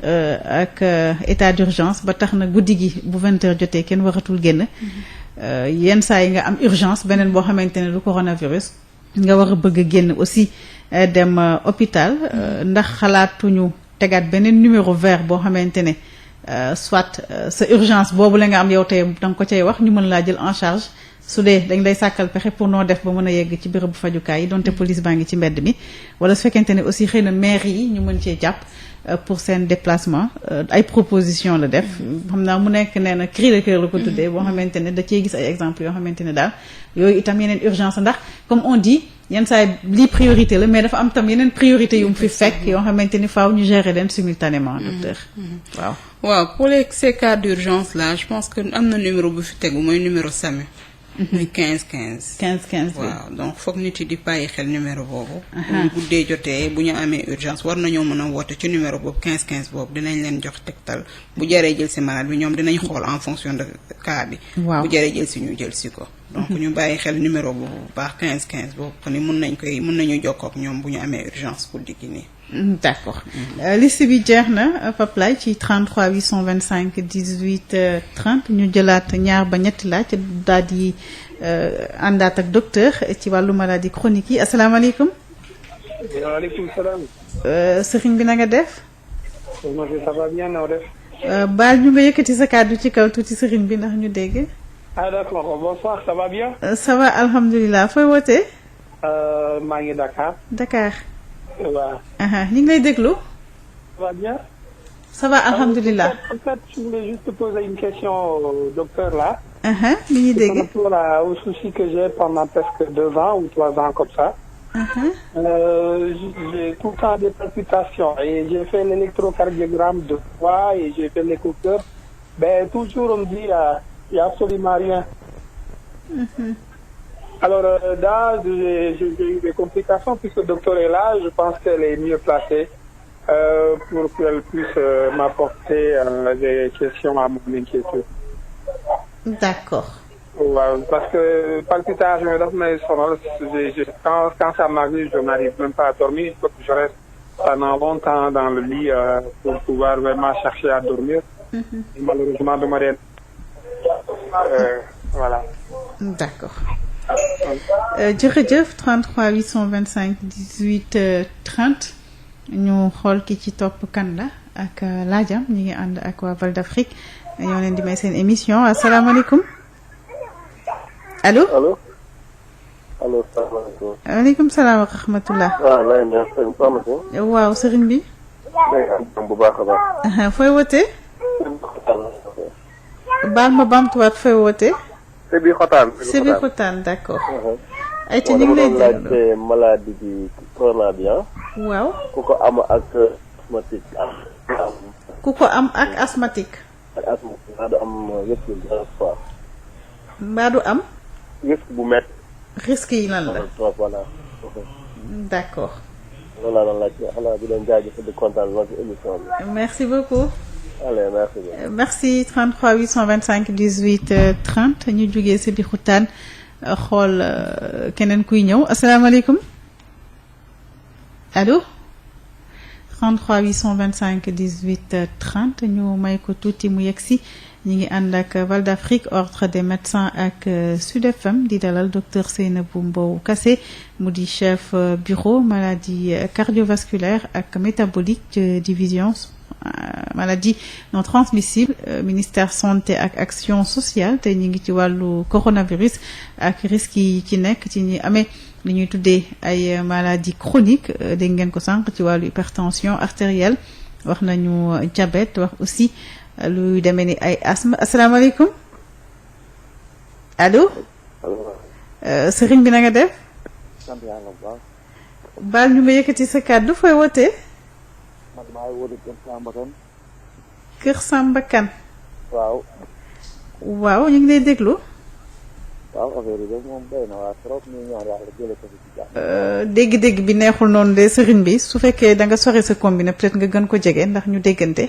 ak état d'urgence ba tax na guddi gi bu 20h jotee kenn waratul génn yenn saa yi nga am urgence beneen boo xamante ne du coronavirus nga war a bëgg a génn aussi dem hôpital ndax xalaatuñu tegaat beneen numéro vert boo xamante ne soit sa urgence boobu la nga am yow tey danga ko cay wax ñu mën laa jël en charge su dee dañ lay sàkkal pexe pour noo def ba mën a yegg ci bérébu fajukaay yi donte police baa ngi ci mbedd mi wala su fekkente ne aussi xëy na maire yi ñu mën cee jàpp pour seen déplacement ay proposition la def xam naa mu nekk nee na cri de cœur la ko tuddee boo xamante ne da cee gis ay exemples yoo xamante ne daal yooyu itam yeneen urgence ndax comme on dit yenn saa lii priorité la mais dafa am tam yeneen priorité yu mu fi fekk yoo xamante ni faaw ñu gérer leen simultanément docteur waaw pour ces cas d'urgence là je pense que am na numéro bu fi tegu mooy numéro SAMU muy 15 15 waaw donc foog nit yi di bàyyi xel numéro boobu bu guddee jotee bu ñu amee urgence war nañoo mën a woote ci numéro boobu 15 boobu dinañ leen jox tegtal bu jaree jël si malade bi ñoom dinañ xool en fonction de cas bi bu jaree jël si ñu jël si ko donc ñu bàyyi xel numéro bu baax 15 15 boobu ko ni mën nañu jokkoo ak ñoom bu ñu amee urgence pour di Guinée. D'accord liste bi jeex na Pape Laye ci 33 825 18 30 ñu jëlaat ñaar ba ñetti laaj daal di àndaat ak docteur ci wàllu maladie chronique yi asalaamaaleykum. waaleykum salaam. sëriñ bi na nga def. ça va bien noo def. baal ñu nga yëkkati sa kàddu ci kaw tuuti sëriñ bi ndax ñu dégg. ah d'accord bonsoir ça va bien. ça va alhamdulilah fooy wootee. maa ngi Dakar. Dakar. waaw. ñu ngi lay déglu. ça va bien. ça va alhamdulilah. En fait je voulais juste poser une question au docteur là. li ñuy dégg. Par rapport au souci que j'ai pendant presque 2 ans ou 3 ans comme ça. J'ai tout le temps des palpitations et j'ai fait l'électrocardiogramme 2 fois et j'ai fait l'écho-cœur. Ben toujours on me dit il y a absolument rien. Alors là j'ai eu des complications puisque le docteur est là, je pense qu'elle est mieux placée pour qu'elle puisse m'apporter des questions à mon inquiétude. D'accord. waaw parce que palpitation yi daf may sonal quand ça m'arrive je n'arrive même pas à dormir il faut que je reste pendant longtemps dans le lit pour pouvoir vraiment chercher à dormir. Malheureusement dama dee voilà. D'accord. jërëjëf 33 825 18 30 ñu xool ki ci topp kan la ak laajam ñu ngi ànd ak waa Val d'Afrique ñoo leen di may seen émission asalaamaaleykum. allo allo salaamaaleykum. waaleykum salaam wa rahmatullah. waaw lay neex sëñ Pamati. waaw sëriñ bi. day am bu baax a baax. fooy wootee. baal ma bamtuwaat fooy wootee. Sébi Xotaan. Sébi Xotaan d'accord. ay ci ñu ngi lay laajte maladie bi corona bi waaw. ku ko am ak asthmatique. ku ko am ak asthmatique. ak asthmatique mbaa du am risque bu fois. mbaa du am. risque bu métti. risque yi lan la. voilà. d'accord. loolu laa doon laajte xanaa di leen jaajëfal di kontaan lool ci émission bi. merci beaucoup. allez merci beaucoup. merci 33 825 18 30 ñu jógee si bi xutaan xool keneen kuy ñëw asalaamaaleykum allo 33 825 18 30 ñu may ko tuuti mu yegg si ñu ngi ànd ak Val d'Afrique ordre des médecins ak Sud FM di dalal docteur Seynabou Mbow Kassé mu di chef bureau maladie cardiovasculaire ak métabolique division maladie non transmissible ministère santé ak action sociale te ñu ngi ci wàllu coronavirus ak risques yi ci nekk ci ñi amee li ñuy tuddee ay maladie chronique dégg ngeen ko sànq ci wàllu hypertension artérielle wax nañu diabète wax aussi luy demee ni ay asthme asalaamaaleykum allo sëriñ bi na nga def. sant yàlla bu baax. baal ñu nga yëkkati sa kàddu fooy wootee. man maa ngi woote Kër Samba Kane. Kër Samba Kane. waaw. waaw ñu ngi lay déglu. waaw affaire yi de moom doy na waa trop ñu ñaan yàlla jëlee ko ci jàmm. dégg-dégg bi neexul noonu de sëriñ bi su fekkee da nga sori sa combine peut-être nga gën ko jege ndax ñu déggante.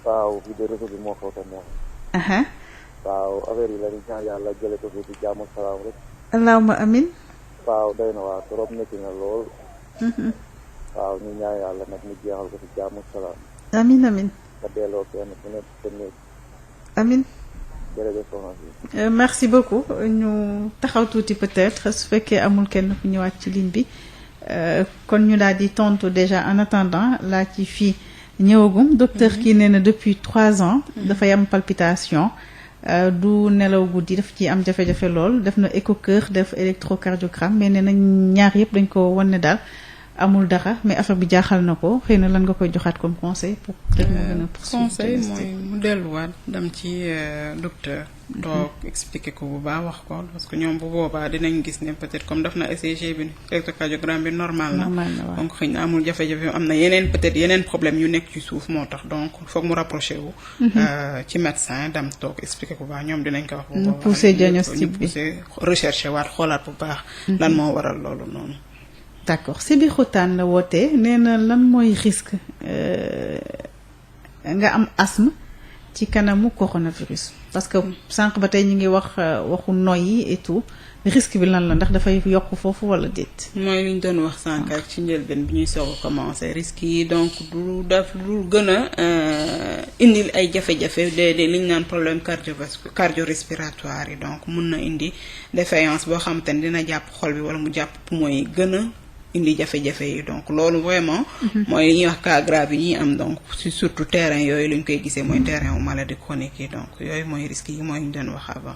waaw bi de réseau bi moo xaw a neex. waaw affaire yi la ñu ñaan yàlla jëlee ko ci jàmm ak salaam rek. allahumma amin. waaw doy na waa trop nekk na lool. waaw ñu ñaan yàlla nag ñu jeexal ko ci jàmm ak salaam. amin amin. nga delloo kenn ku nekk sa néeg. amin. jërëjëf soxna si. merci beaucoup ñu taxaw tuuti peut-être su fekkee amul kenn ku ñëwaat ci ligne bi kon ñu daal di tontu déjà en attendant laa ci fii ñëwagum docteur kii nee na depuis 3 ans. dafay am palpitation. du nelaw guddi daf ci am jafe-jafe lool def na écho-cœur def électrocardiogramme mais nee na ñaar yëpp dañ ko wan ne daal amul dara mais affaire bi jaaxal na ko xëy na lan nga koy joxaat comme conseil pour peut-être mu gën a poursuivre conseil mooy mu delluwaat dem ci docteur toog expliquer ko bu baax wax ko parce que ñoom bu boobaa dinañ gis ne peut-être comme def na ECG bi électrocardiogramme bi normal na donc xëy na amul jafe-jafe am na yeneen peut-être yeneen problème yu nekk ci suuf moo tax donc foog mu rapproché wu ci médecin dem toog expliquer ko bu baax ñoom dinañ ko wax bu boobaa pousser diagnostic bi recherché waat xoolaat bu baax lan moo waral loolu noonu. d'accord si biir xutaan la wootee nee na lan mooy risque nga am asthme ci kanamu coronavirus parce que sànq ba tey ñu ngi wax waxu noyyi et tout risque bi lan la ndax dafay yokk foofu wala déet. mooy li ñu doon wax sànq ak ci njëlbeen bi ñuy soog a commencé risques yi donc du def lu gën a indil ay jafe-jafe de li ñu naan problème cardio-respiratoire yi donc mun na indi défaillance boo xam te ne dina jàpp xol bi wala mu jàpp poumon yi gën a indi jafe-jafe yi donc loolu vraiment. mooy li ñuy wax cas grave yi ñuy am donc surtout terrain yooyu lu ñu koy gisee mooy terrain wu maladie chronique yi donc yooyu mooy risques yi mooy ñu doon wax avant.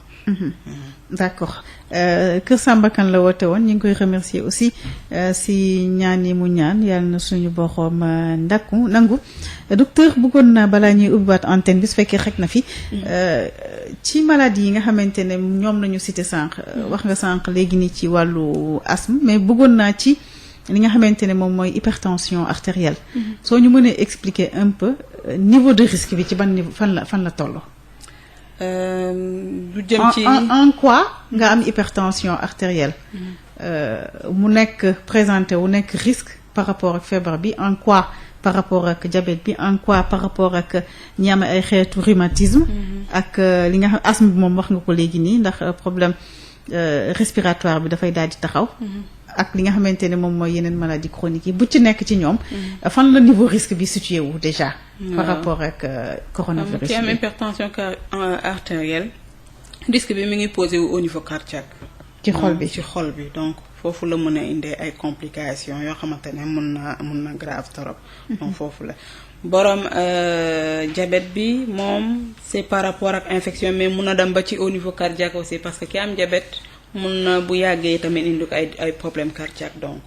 D'accord Kër Samba Kane la woote woon ñu ngi koy remercier aussi si ñaan yi mu ñaan yàlla na suñu borom nangu docteur bëggoon naa balaa ñuy ubbiwaat antenne bi su fekkee xek na fi ci maladie yi nga xamante ne ñoom lañu cité sànq wax nga sànq léegi nii ci wàllu asthme mais bëggoon naa ci li nga xamante ne moom mooy hypertension artérielle. soo ñu mënee expliquer un peu niveau de risque bi ci ban niveau fan la toll. du jëm ci en quoi nga am hypertension artérielle. mu nekk présenté wu nekk risque par rapport ak feebar bi en quoi par rapport ak diabète bi en quoi par rapport ak ñi am ay xeetu rhumatisme. ak li nga xam asthme bi moom wax nga ko léegi nii ndax problème respiratoire bi dafay daal di taxaw. ak li nga xamante ne moom mooy yeneen maladie chronique yi bu ci nekk ci ñoom. fan la niveau risque bi situé wu déjà. par rapport ak coronavirus. ci am hypertension artérielle risque bi mi ngi posé wu au niveau cardiaque. ci xol bi ci xol bi donc foofu la mën a indee ay complications yoo xamante ne mun na grave trop. donc foofu la borom diabète bi moom c'est par rapport ak infection mais mun na dem ba ci au niveau cardiaque aussi parce que ki am diabète. mun na bu yàggee tamit indi ko ay problème cardiaque donc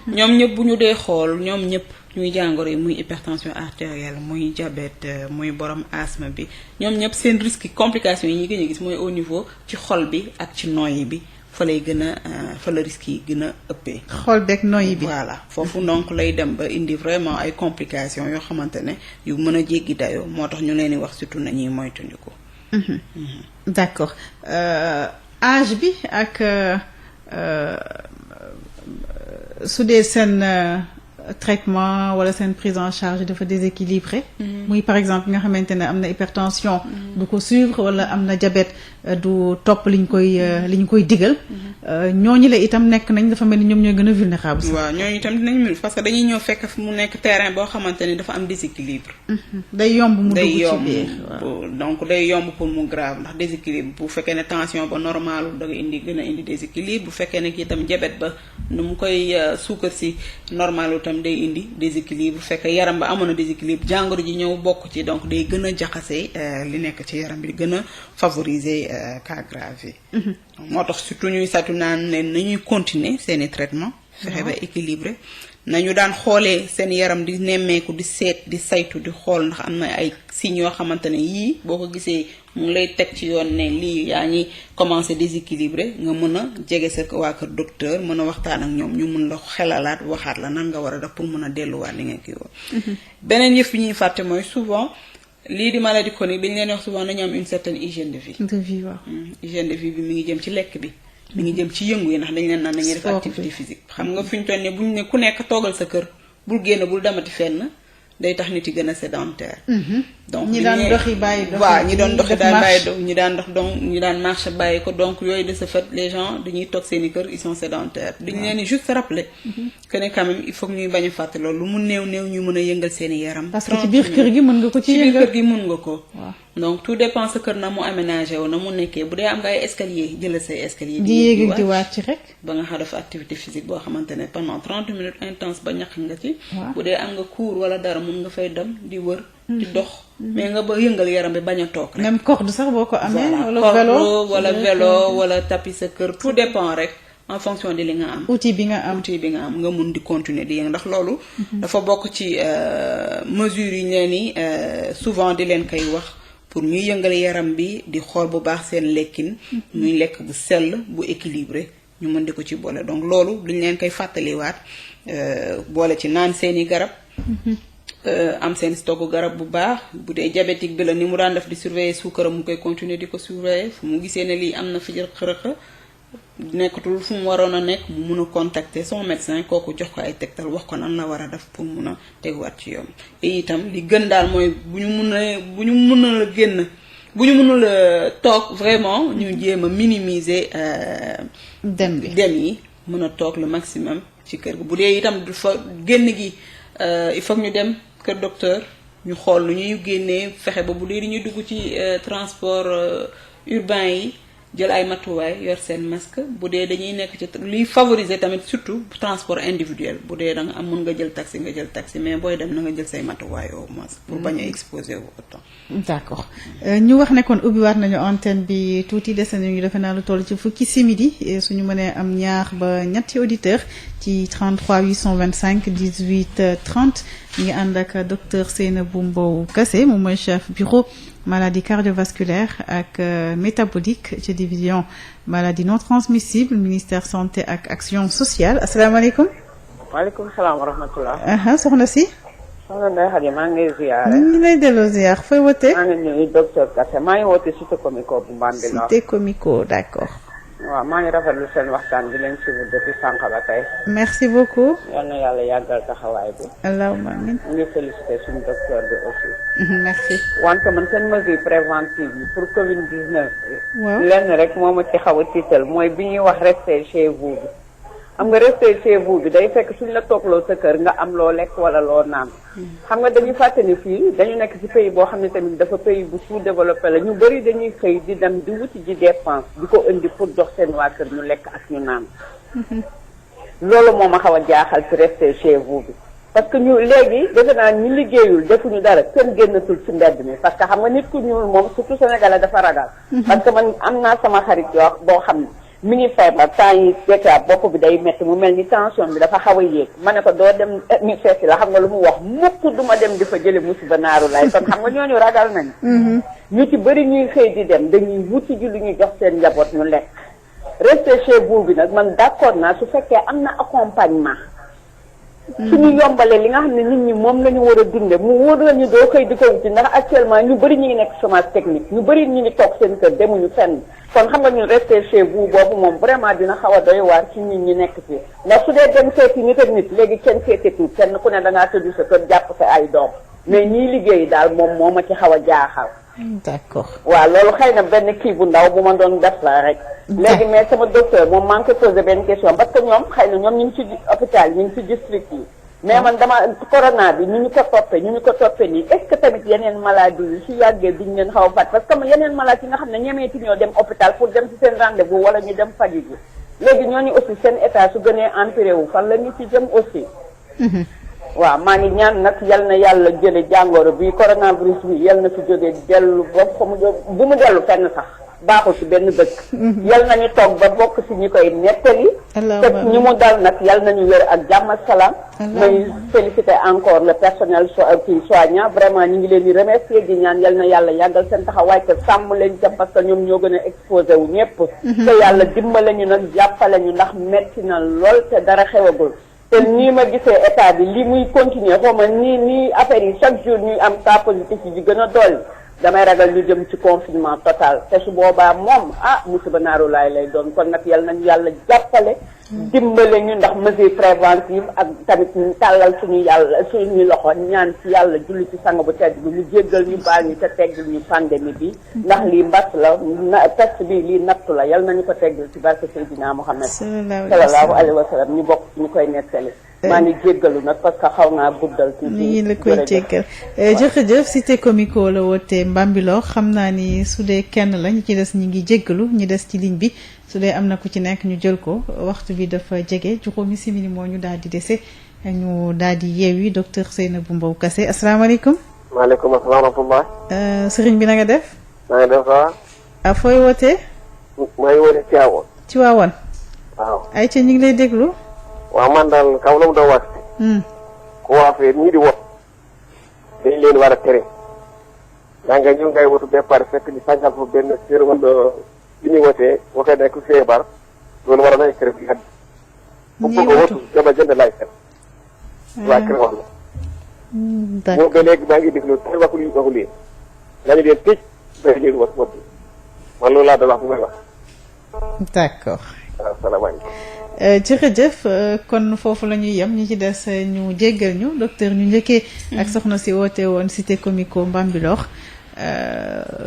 ñoom ñëpp bu ñu dee xool ñoom ñëpp ñuy jàngoro yi muy hypertension artérielle muy diabète muy borom asthme bi ñoom ñëpp seen risque complications yi ñu gën a gis mooy au niveau ci xol bi ak ci noyyi bi fa lay gën a fa la risque yi gën a ëppee. xol beeg noyyi bi voilà foofu donc lay dem ba indi vraiment ay complications yoo xamante ne yu mën a jéggi dayoo moo tax ñu leen di wax surtout nañuy moytandiku. D'accord. âge bi ak su dee seen traitement wala seen prise en charge dafa déséquilibré. muy par exemple nga xamante ne am na hypertension. du ko suivre wala am na diabète du topp li ñu koy digal. ñooñu la itam nekk nañ dafa mel ni ñoom ñooy gën a vulnérable. waaw ñooñu itam dinañ mel parce que dañuy ñëw fekk mu nekk terrain boo xamante ni dafa am déséquilibre. day yomb mu dugg ci biir donc day yomb pour mu grave ndax déséquilibre bu fekkee ne tension ba normalu da nga gën a indi déséquilibre bu fekkee ne kii itam diabète ba nu mu koy suukar si normalu tam day indi déséquilibre bu fekkee yaram ba amoon na déséquilibre jàngoro ji ñëw bokk ci donc day gën a jaxase li nekk ci yaram bi gën a favoriser cas grave yi. moo tax surtout ñuy satu naan leen nañuy continuer seeni traitement fexe ba équilibré nañu daan xoolee seen yaram di nemmeeku di seet di saytu di xool ndax am na ay signes yoo xamante ne yii boo ko gisee mu ngi lay teg ci yoon ne lii yaa ngi commencé déséquilibré nga mën a jege sa waa kër docteur mën a waxtaan ak ñoom ñu mun la xelalaat waxaat la nan nga war a def pour mën a delluwaat li nga kii woon. beneen yëf bi ñuy fàtte mooy souvent lii di maladie chronique dañ leen wax souvent nañu am une certaine hygiène de vie. waaw. hygiène de vie bi mi ngi jëm ci lekk bi. mi ngi jëm ci yëngu yi ndax dañ leen naan nañuy def activité physique. xam nga fi ñu toll nii bu ñu ne ku nekk toogal sa kër bul génn bul demati fenn day tax nit yi gën a sédentaire. donc ñi daan doxi bàyyi dox waaw ñi doon doxi daan bàyyi dox ñi daan dox donc ñi daan marché bàyyi ko donc yooyu de ce fait les gens dañuy toog seeni kër ils sont sédentaires dañu leen di juste rappeler que ne quand même il faut que ñuy bañ a fàtte loolu lu mu néew ñu mën a yëngal seeni yaram. parce que ci biir kër gi mën nga ko ci yëngal ci biir kër gi mën nga ko. donc tout dépend sa kër na mu aménagé wu na mu nekkee bu dee am nga ay escalier jëlal say escalier. di yéeg di wàcc rek. ba nga xam def activité physique boo xamante ne pendant 30 minutes intense ba ñàkk nga ci. bu dee am nga cours wala dara mun nga fay dem di wër. di dox mais nga ba yëngal yaram bi bañ a toog rek. même corde sax boo ko amee. wala vélo wala tapis sa kër tout dépend rek. en fonction de li nga am. outil bi nga am nga mun di continuer di yëngu ndax loolu. dafa bokk ci mesures yi ñu leen ni souvent di leen koy wax pour ñuy yëngal yaram bi di xool bu baax seen lekkin. muy lekk bu sell bu équilibré ñu mën di ko ci boole donc loolu duñ leen koy fàttaliwaat boole ci naan seeni garab. am seen stocku garab bu baax bu dee diabétique bi la ni mu daan def di surveiller suukaram mu koy continuer di ko surveiller fu mu gisee ne lii am na fi rëq-rëq nekkatul fu mu waroon a nekk mu mun a contacter son médecin kooku jox ko ay tegtal wax ko nan la war a def pour mun a teguwaat ci yoon. et itam li gën daal mooy bu ñu mënul a génn bu ñu mënul a toog vraiment ñu jéem a minimiser dem yi mën a toog le maximum ci kër gi bu dee itam du fa génn gi il faut ñu dem kër docteur ñu xool lu ñuy génnee fexe ba bu dee di ñuy dugg ci transport urbain yi jël ay matuwaay yor seen masque bu dee dañuy nekk ci liy favoriser tamit surtout transport individuel bu dee da nga am mun nga jël taxi mais booy dem na nga jël say matuwaay au moins pour bañ a exposer wu autant. d'accord ñu wax ne kon ubbiwaat nañu antenne bi tuuti des nañu defe naa lu toll ci fukki simili suñu mënee am ñaar ba ñetti auditeurs ci 33 825 18 30 ñu ngi ànd ak docteur Seynabou Mbow Kassé moom mooy chef bureau maladie cardiovasculaire ak métabolique ci division maladie non transmissible ministère santé ak action sociale asalaamaaleykum. waaleykum salaam wa rahmatulah. soxna si. soxna Ndeye Khady maa ngi lay ziar. ñu ngi lay delloo ziar fooy wootee. maa ngi nuyu docteur Kassé maa ngi woote Cité Comico bu Mbambilor. Cité Comico d'accord. waaw maa ngi rafetlu seen waxtaan bi leen suivre depuis sànq ba tey. merci beaucoup. yal na yàlla yàggal taxawaay bi. allahumma amiin. ñu ngi félicité suñu docteur bi aussi. merci. wante man seen mesure préventive yi pour Covid 19. waaw lenn rek moo ma ci xaw a tiital mooy bi ñuy wax rester chez vous bi. xam nga rester chez vous bi day fekk suñ la toogloo sa kër nga am loo lekk wala loo naan. xam nga dañuy fàtte ni fii dañu nekk ci pays boo xam ne tamit dafa pays bu sous-développé la ñu bëri dañuy xëy di dem di wuti ji dépense di ko indi pour jox seen waa kër ñu lekk ak ñu naan. loolu moo ma xaw a jaaxal ci rester chez vous bi. parce que ñu léegi defe naa ñu liggéeyul defuñu dara kenn génnatul ci mbedd mi parce que xam nga nit ku ñuul moom surtout Sénégalais dafa ragal. parce que man am naa sama xarit yoo boo xam ne. mi ngi feebar temps yi dekk bopp bi day métti mu mel ni tension bi dafa xaw a yéeg ma ne ko doo dem mi feesi la xam nga lu mu wax mukk duma dem di fa jële musiba naaru lay kon xam nga ñooñu ragal nañ ñu ci bëri ñuy xëy di dem dañuy wuti ji lu ñuy jox seen njaboot ñu lekk rester chez vous bi nag man d'accord naa su fekkee am na accompagnement suñu yombalee li nga xam ne nit ñi moom la ñu war a dunde mu wóor la ñu doo xëy di ko wuti ndax actuellement ñu bëri ñu ngi nekk chômage technique ñu bëri ñu ngi toog seen kër demuñu fenn kon xam nga ñun rester chez vous boobu moom vraiment dina xaw a doy waar ci nit ñi nekk ci ndax su dee dem seeti nit ak nit léegi kenn seetetul kenn ku ne dangaa tëju sa kër jàpp sa ay doom mais ñiy liggéey daal moom moo ma ci xaw a jaaxal. d'accord. waaw loolu xëy na benn kii bu ndaw bu ma doon def la rek. léegi mais sama docteur moom maa ngi ko posé benn question parce que ñoom xëy na ñoom ñu ngi ci hôpital ñu ngi ci district yi. mais man dama corona bi ñu ko toppee nii est-ce que tamit yeneen maladie yi su yàggee duñ leen xaw a fat parce que yeneen maladie yi nga xam ne ñemeeti ñoo dem hôpital pour dem ci seen rendez-vous wala ñu dem faju ji léegi ñooñu aussi seen état su gënee empiré wu fan la ñu ci jëm aussi. waaw maa ngi ñaan nag yal na yàlla jële jàngoro bi coronavirus bi yal na fi jógee dellu ba bu mu dellu fenn sax baaxul ci benn dëkk. yal nañu toog ba bokk ci ñi koy nettali. te ñi mu dal nag yal nañu wér ak jàmm ak salaam. may féliciter encore le personnel soignant vraiment ñu ngi leen di remercier di ñaan yal na yàlla yàggal seen taxawaay te sàmm leen ca parce que ñoom ñoo gën a exposé wu ñëpp. te yàlla dimbale ñu nag jàppale ñu ndax metti na lool te dara xewagul. te nii ma gisee état bi li muy continuer xaw ma nii affaire yi chaque jour ñuy am cas positif yi di gën a dolli damay ragal ñu jëm ci confinement total te su boobaa moom musiba naaru laay lay doon kon nag yal nañu yàlla jàppale dimbale ñu ndax mesure préventive ak tamit tàllal suñu loxo ñaan ci yàlla julli ci sang bu tedd bi mu jéggal ñu baal ñu te teggal ñu pandémie bi ndax lii mbas la test bi lii nattu la yal nañu ko teggal ci barke Seydina Muhammad sallallahu alayhi wa sallam ñu bokk ñu koy nettali maa ngi jéggalu nag parce que xaw naa guddal ci nii la koy jéggal jërëjëf Cité Comico la wootee Mbambilor xam naa ni su dee kenn la ñu ci des ñi ngi jéggalu ñi des ci ligne bi su dee am na ku ci nekk ñu jël ko waxtu bi dafa jege juróomi simili moo ñu daal di dese ñu daal di yeewi docteur Seynabou Mbow Kassé asalaamaaleykum. maaleykum asalaam wa rahmatulah. sëriñ bi na nga def. na nga def ça va. fooy wootee. maa ngi wootee Tivaouane. Tivaouane. waaw. ay ca ñu ngi lay déglu. waaw man daal kaw la mu doon wax. ku waafee ñii di wot dañ leen war a tere. daa nga ñëw ngay wotu départ fekk ni sànqal fa benn kër wala li ñuy wotee waxee nekk feebar loolu war a nay kër bi at. bu bëgg a wotu dama jënd laay set. waa kër wax la. d'accord ba léegi maa ngi déglu te waxul lii nañu leen tëj bay leen wot man loolu laa doon wax bu may wax. d'accord salaamaaleykum. jërëjëf kon foofu la ñuy yem ñi ci des ñu jéggal ñu docteur ñu njëkkee ak soxna si woote woon cité comico Bambilor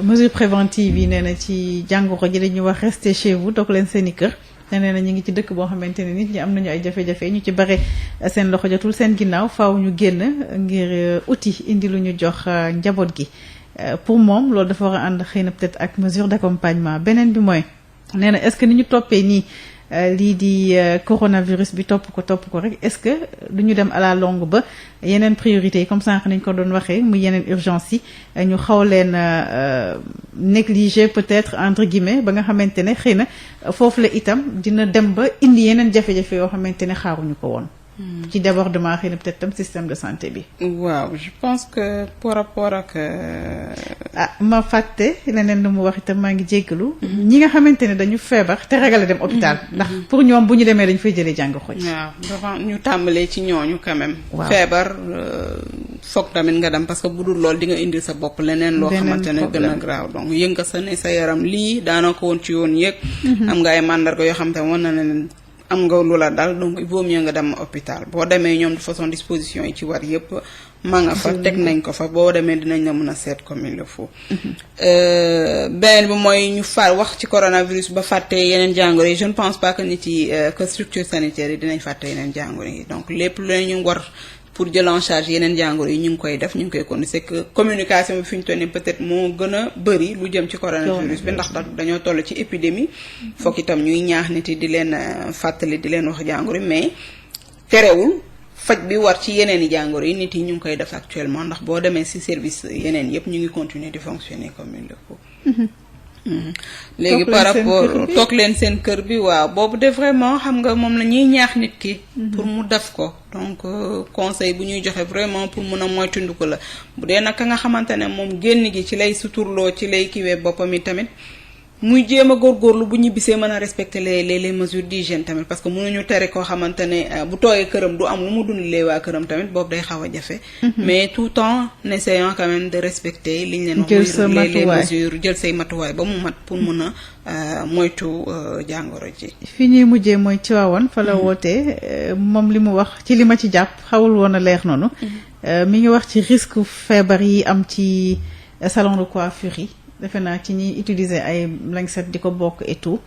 mesure préventive yi nee na ci jàngoro ji dañuy wax rester chez vous toog leen seen i kër nee na ñu ngi ci dëkk boo xamante ne nit ñi am nañu ay jafe-jafe ñu ci bare seen loxo jotul seen ginnaaw faaw ñu génn ngir outil indi lu ñu jox njaboot gi pour moom loolu dafa war a ànd xëy na peut-être ak mesure d'accompagnement beneen bi mooy nee na est-ce que ni ñu toppee nii lii di coronavirus bi topp ko rek est-ce que du ñu dem à la longue ba yeneen priorités yi comme sànq nañ ko doon waxee muy yeneen urgence yi ñu xaw leen négliger peut-être entre guillemets ba nga xamante ne xëy na foofu la itam dina dem ba indi yeneen jafe-jafe yoo xamante ne xaaruñu ko woon. ci débordement xëy na peut-être tam système de santé bi. waaw je pense que par rapport ak. ma fàtte leneen lu mu wax itam maa ngi jéggalu. ñi nga xamante ne dañu feebar te ragal a dem hôpital. ndax pour ñoom bu ñu demee dañu fay jëlee jàngoro ji. waaw dafa ñu tàmbalee ci ñooñu quand même. waaw feebar foog tamit nga dem parce que bu dul lool di nga indil sa bopp leneen. loo xamante ne gën a graaw donc yëg nga sa ne sa yaram lii daanaka woon ci yoon yëg. am nga ay mandarga yoo xam te mën na leen. am nga lu la dal donc il vaut mieux nga dem hôpital boo demee ñoom de façon disposition yi ci war yëpp ma nga fa teg nañ ko fa boo demee dinañ la mën a seet comme il le faut beneen bi mooy ñu wax ci coronavirus ba fàtte yeneen jàngoro yi je ne pense pas que nit yi que structure sanitaire yi dinañ fàtte yeneen jàngoro yi donc lépp lu ñu war pour jël en charge yeneen jàngoro yi ñu ngi koy def ñu ngi koy kon c'est que communication bi fi ñu toll nii peut-être moo gën a bëri lu jëm ci coronavirus bi ndax dañoo toll ci épidémie foog itam ñuy ñaax nit yi di leen fàttali di leen wax jàngoro yi mais terewul faj bi war ci yeneen i jàngoro yi nit yi ñu ngi koy def actuellement ndax boo demee ci service yeneen yëpp ñu ngi continuer di fonctionner comme il le faut. léegi par rapport toog leen seen kër bi waaw boobu de vraiment xam nga moom la ñuy ñaax nit ki pour mu def ko donc conseil bu ñuy joxe vraiment pour mun a moytundiku la bu dee nag ka nga xamante ne moom génn gi ci lay suturloo ci lay kiwee boppam yi tamit muy jéem a góorgóorlu bu ñibbisee mën a respecter les mesures d'hygiène tamit parce que mënuñu tere koo xamante ne bu toogee këram du am lu mu dundalee waa këram tamit boobu day xaw a jafe. mais tout en essayant quand même de respecter liñ leen wax les mesures jël say matuwaay ba mu mat pour mun a moytu jàngoro ji. fi ñuy mujjee mooy Tivaouane fa la wootee moom li mu wax ci li ma ci jàpp xawul woon a leer noonu. mi ngi wax ci risque feebar yi am ci salon de coiffure yi. defe naa ci ñuy utiliser ay lancette di ko bokk et tout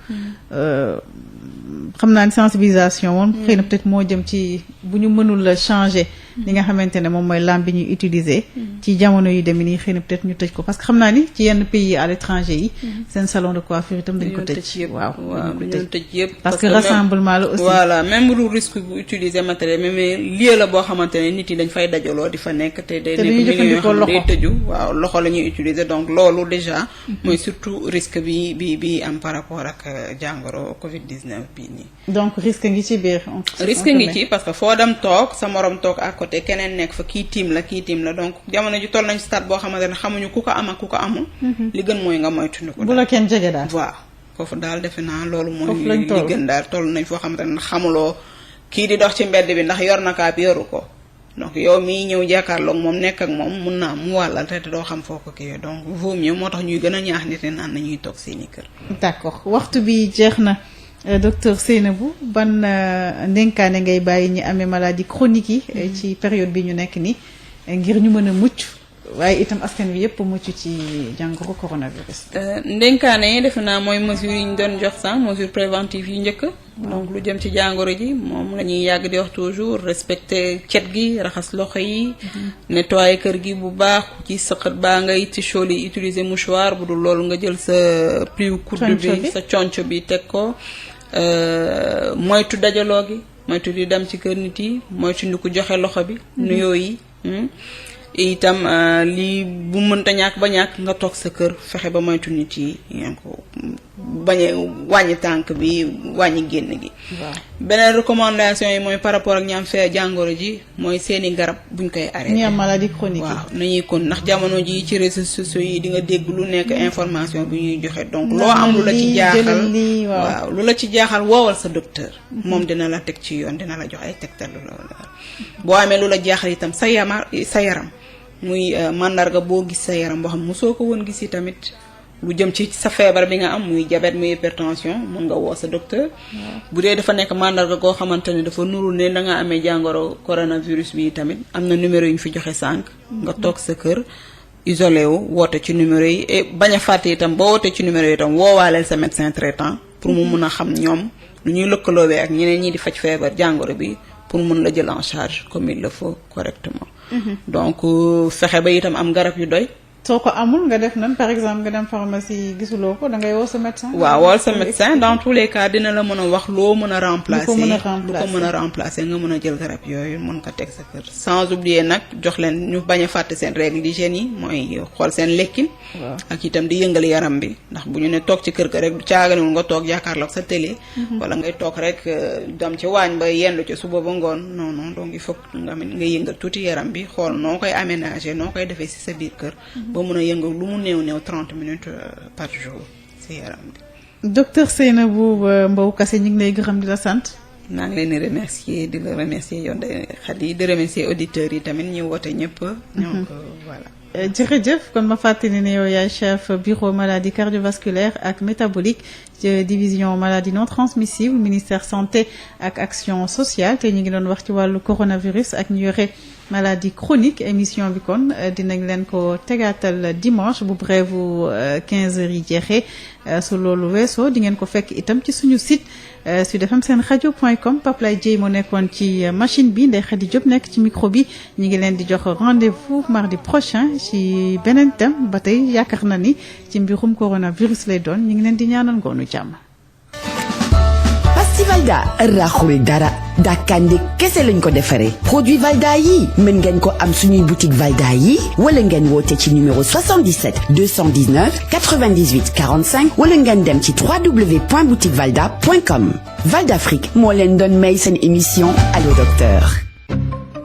xam naa ni sensibilisation moom xëy na peut-être moo jëm ci bu ñu mënul la changer li nga xamante ne moom mooy lampe bi ñuy utiliser ci jamono yu demee nii xëy na peut-être ñu tëj ko parce que xam naa ni ci yenn pays à l'étranger yi seen salon de coiffure itam dañ ko tëj waaw dañu tëj yëpp parce que rassemblement la aussi voilà même lu risque bu utiliser matériel mais lieu la boo xamante ne nit yi dañ fay dajaloo di fa nekk te day nekk milieu yoo xam ne day tëju waaw loxo la ñuy utiliser donc loolu déjà mooy surtout risque bi am par rapport ak jàngoro Covid-19 bii nii donc risque ngi ci biir risque ngi ci parce que foo dem toog sa morom toog à côté keneen nekk fa kii tiim la donc jamono ji toll nañ stade boo xamante ne xamuñu ku ko am ak ku ko amul li gën mooy nga moytuñu ko bu la kenn jege daal waaw foofu daal defe naa loolu mooy li gën daal toll nañ foo xamante ne xamuloo kii di dox ci mbedd bi ndax yor na kaa bi yoru ko donc yow mii ñëw jàkkaarloog moom nekk ak moom mun naa mu wàllal te doo xam foo ko kii donc vaut mieux moo tax ñuy gën a ñaax nit ñi naan nañuy toog seeni kër. d'accord waxtu bi jeex na docteur Seynabou ban ndénkaane ngay bàyyi ñi amee maladie chronique yi ci période bi ñu nekk nii ngir ñu mën a mucc waaye itam askan wi yëpp mucc ci jàngoro coronavirus. ndénkaane yi defe naa mooy mesures yi ñu doon jox sànq mesures préventives yu njëkk. donc lu jëm ci jàngoro ji moom la ñuy yàgg di wax toujours respecter cet gi raxas loxo yi. nettoyer kër gi bu baax ci sëqat baa ngay ci chol yi utiliser mouchoir bu dul loolu nga jël sa pliu coude bi sa conc bi teg ko. moytu dajaloo gi moytu di dem ci kër nit yi moytu ndi ko joxe loxo bi. nuyoo yi. itam lii bu mënta ñàkk ba ñàkk nga toog sa kër fexe ba moytu nit yi bañ a wàññi tànk bi wàññi génn gi. beneen recommandation yi mooy par rapport ak ñi am fee jàngoro ji mooy seeni garab buñ koy arrêté. ñi am maladie chronique waaw nañuy kon ndax jamono ji ci réseaux sociaux yi di nga dégg lu nekk information bi ñuy joxe donc loo am lu la ci jaaxal waaw lu la ci jaaxal woowal sa docteur. moom dina la teg ci yoon dina la jox ay tegtal lu la boo amee lu la jaaxal itam sa yaram muy mandarga boo gis sa yaram boo xam mosoo ko woon gis tamit lu jëm ci sa feebar bi nga am muy diabète muy hypertension mën nga woo sa docteur. bu dee dafa nekk mandarga koo xamante ne dafa nuru ne da nga amee jàngoro coronavirus bi tamit am na numéro yu ñu fi joxe sànq. nga toog sa kër isolé wu woote ci numéro yi et bañ a fàtte itam boo wootee ci numéro yi itam woowaaleel sa médecin traitant pour mu mun a xam ñoom lu ñuy lëkkaloobee ak ñeneen ñi di faj feebar jàngoro bi pour mun la jël en charge comme il le faut correctement. donc fexe ba itam am garab yu doy. soo ko amul nga def nan par exemple nga dem pharmacie gisuloo ko da ngay woo sa médecin. waaw woo sa médecin dans tous les cas dina la mën a wax loo mën a remplacer. lu ko mën a remplacer nga mën a jël garab yooyu mën ko teg sa kër. sans oublier nag jox leen ñu bañ a fàtte seen règle d'hygiène yi mooy xool seen lekkin. ak itam di yëngal yaram bi ndax bu ñu ne toog ci kër ga rek du caaganiwul nga toog jàkkaarloog sa télé. wala ngay toog rek dem ci waañ ba yendu ci suba ba ngoon non non donc il faut nga yëngal tuuti yaram bi xool noo koy aménager noo koy defee ci sa biir kër. ba mën a yëngal lu mu néew 30 minutes par jour ci yaram bi. docteur Seynabou Mbow Kassé ñu ngi lay gërëm di la sant. maa ngi leen di remercier di la remercier yow Ndeye Khady di remercier auditeurs yi tamit ñu woote ñëpp. donc voilà. jërëjëf kon ma fàttali ne yow yaay chef bureau maladie cardiovasculaire ak métabolique ci division maladie non transmissible ministère santé ak action sociale te ñu ngi doon wax ci wàllu coronavirus ak ñu yore maladie chronique émission bi kon dinañ leen ko tegaatal dimanche bu brève 15h yi jeexee su loolu weesoo di ngeen ko fekk itam ci suñu site sudfm seen radio.com Pape Lay Dieye moo nekkoon ci machine bi Ndeye Khady Diop nekk ci micro bi ñu ngi leen di jox rendez-vous mardi prochain ci beneen thème ba tey yaakaar na ni ci mbirum coronavirus lay doon ñu ngi leen di ñaanal ngoonu jàmm. Pasti Valda raxul dara dàkkande kese lañ ko defaree produit Valda yi mën ngeen ko am suñuy boutique Valda yi wala ngeen woote ci numéro 77 219 98 45 wala ngeen dem ci www.boutiquevalda.com Val d'Afrique moo leen doon may seen émission Allo Docteur.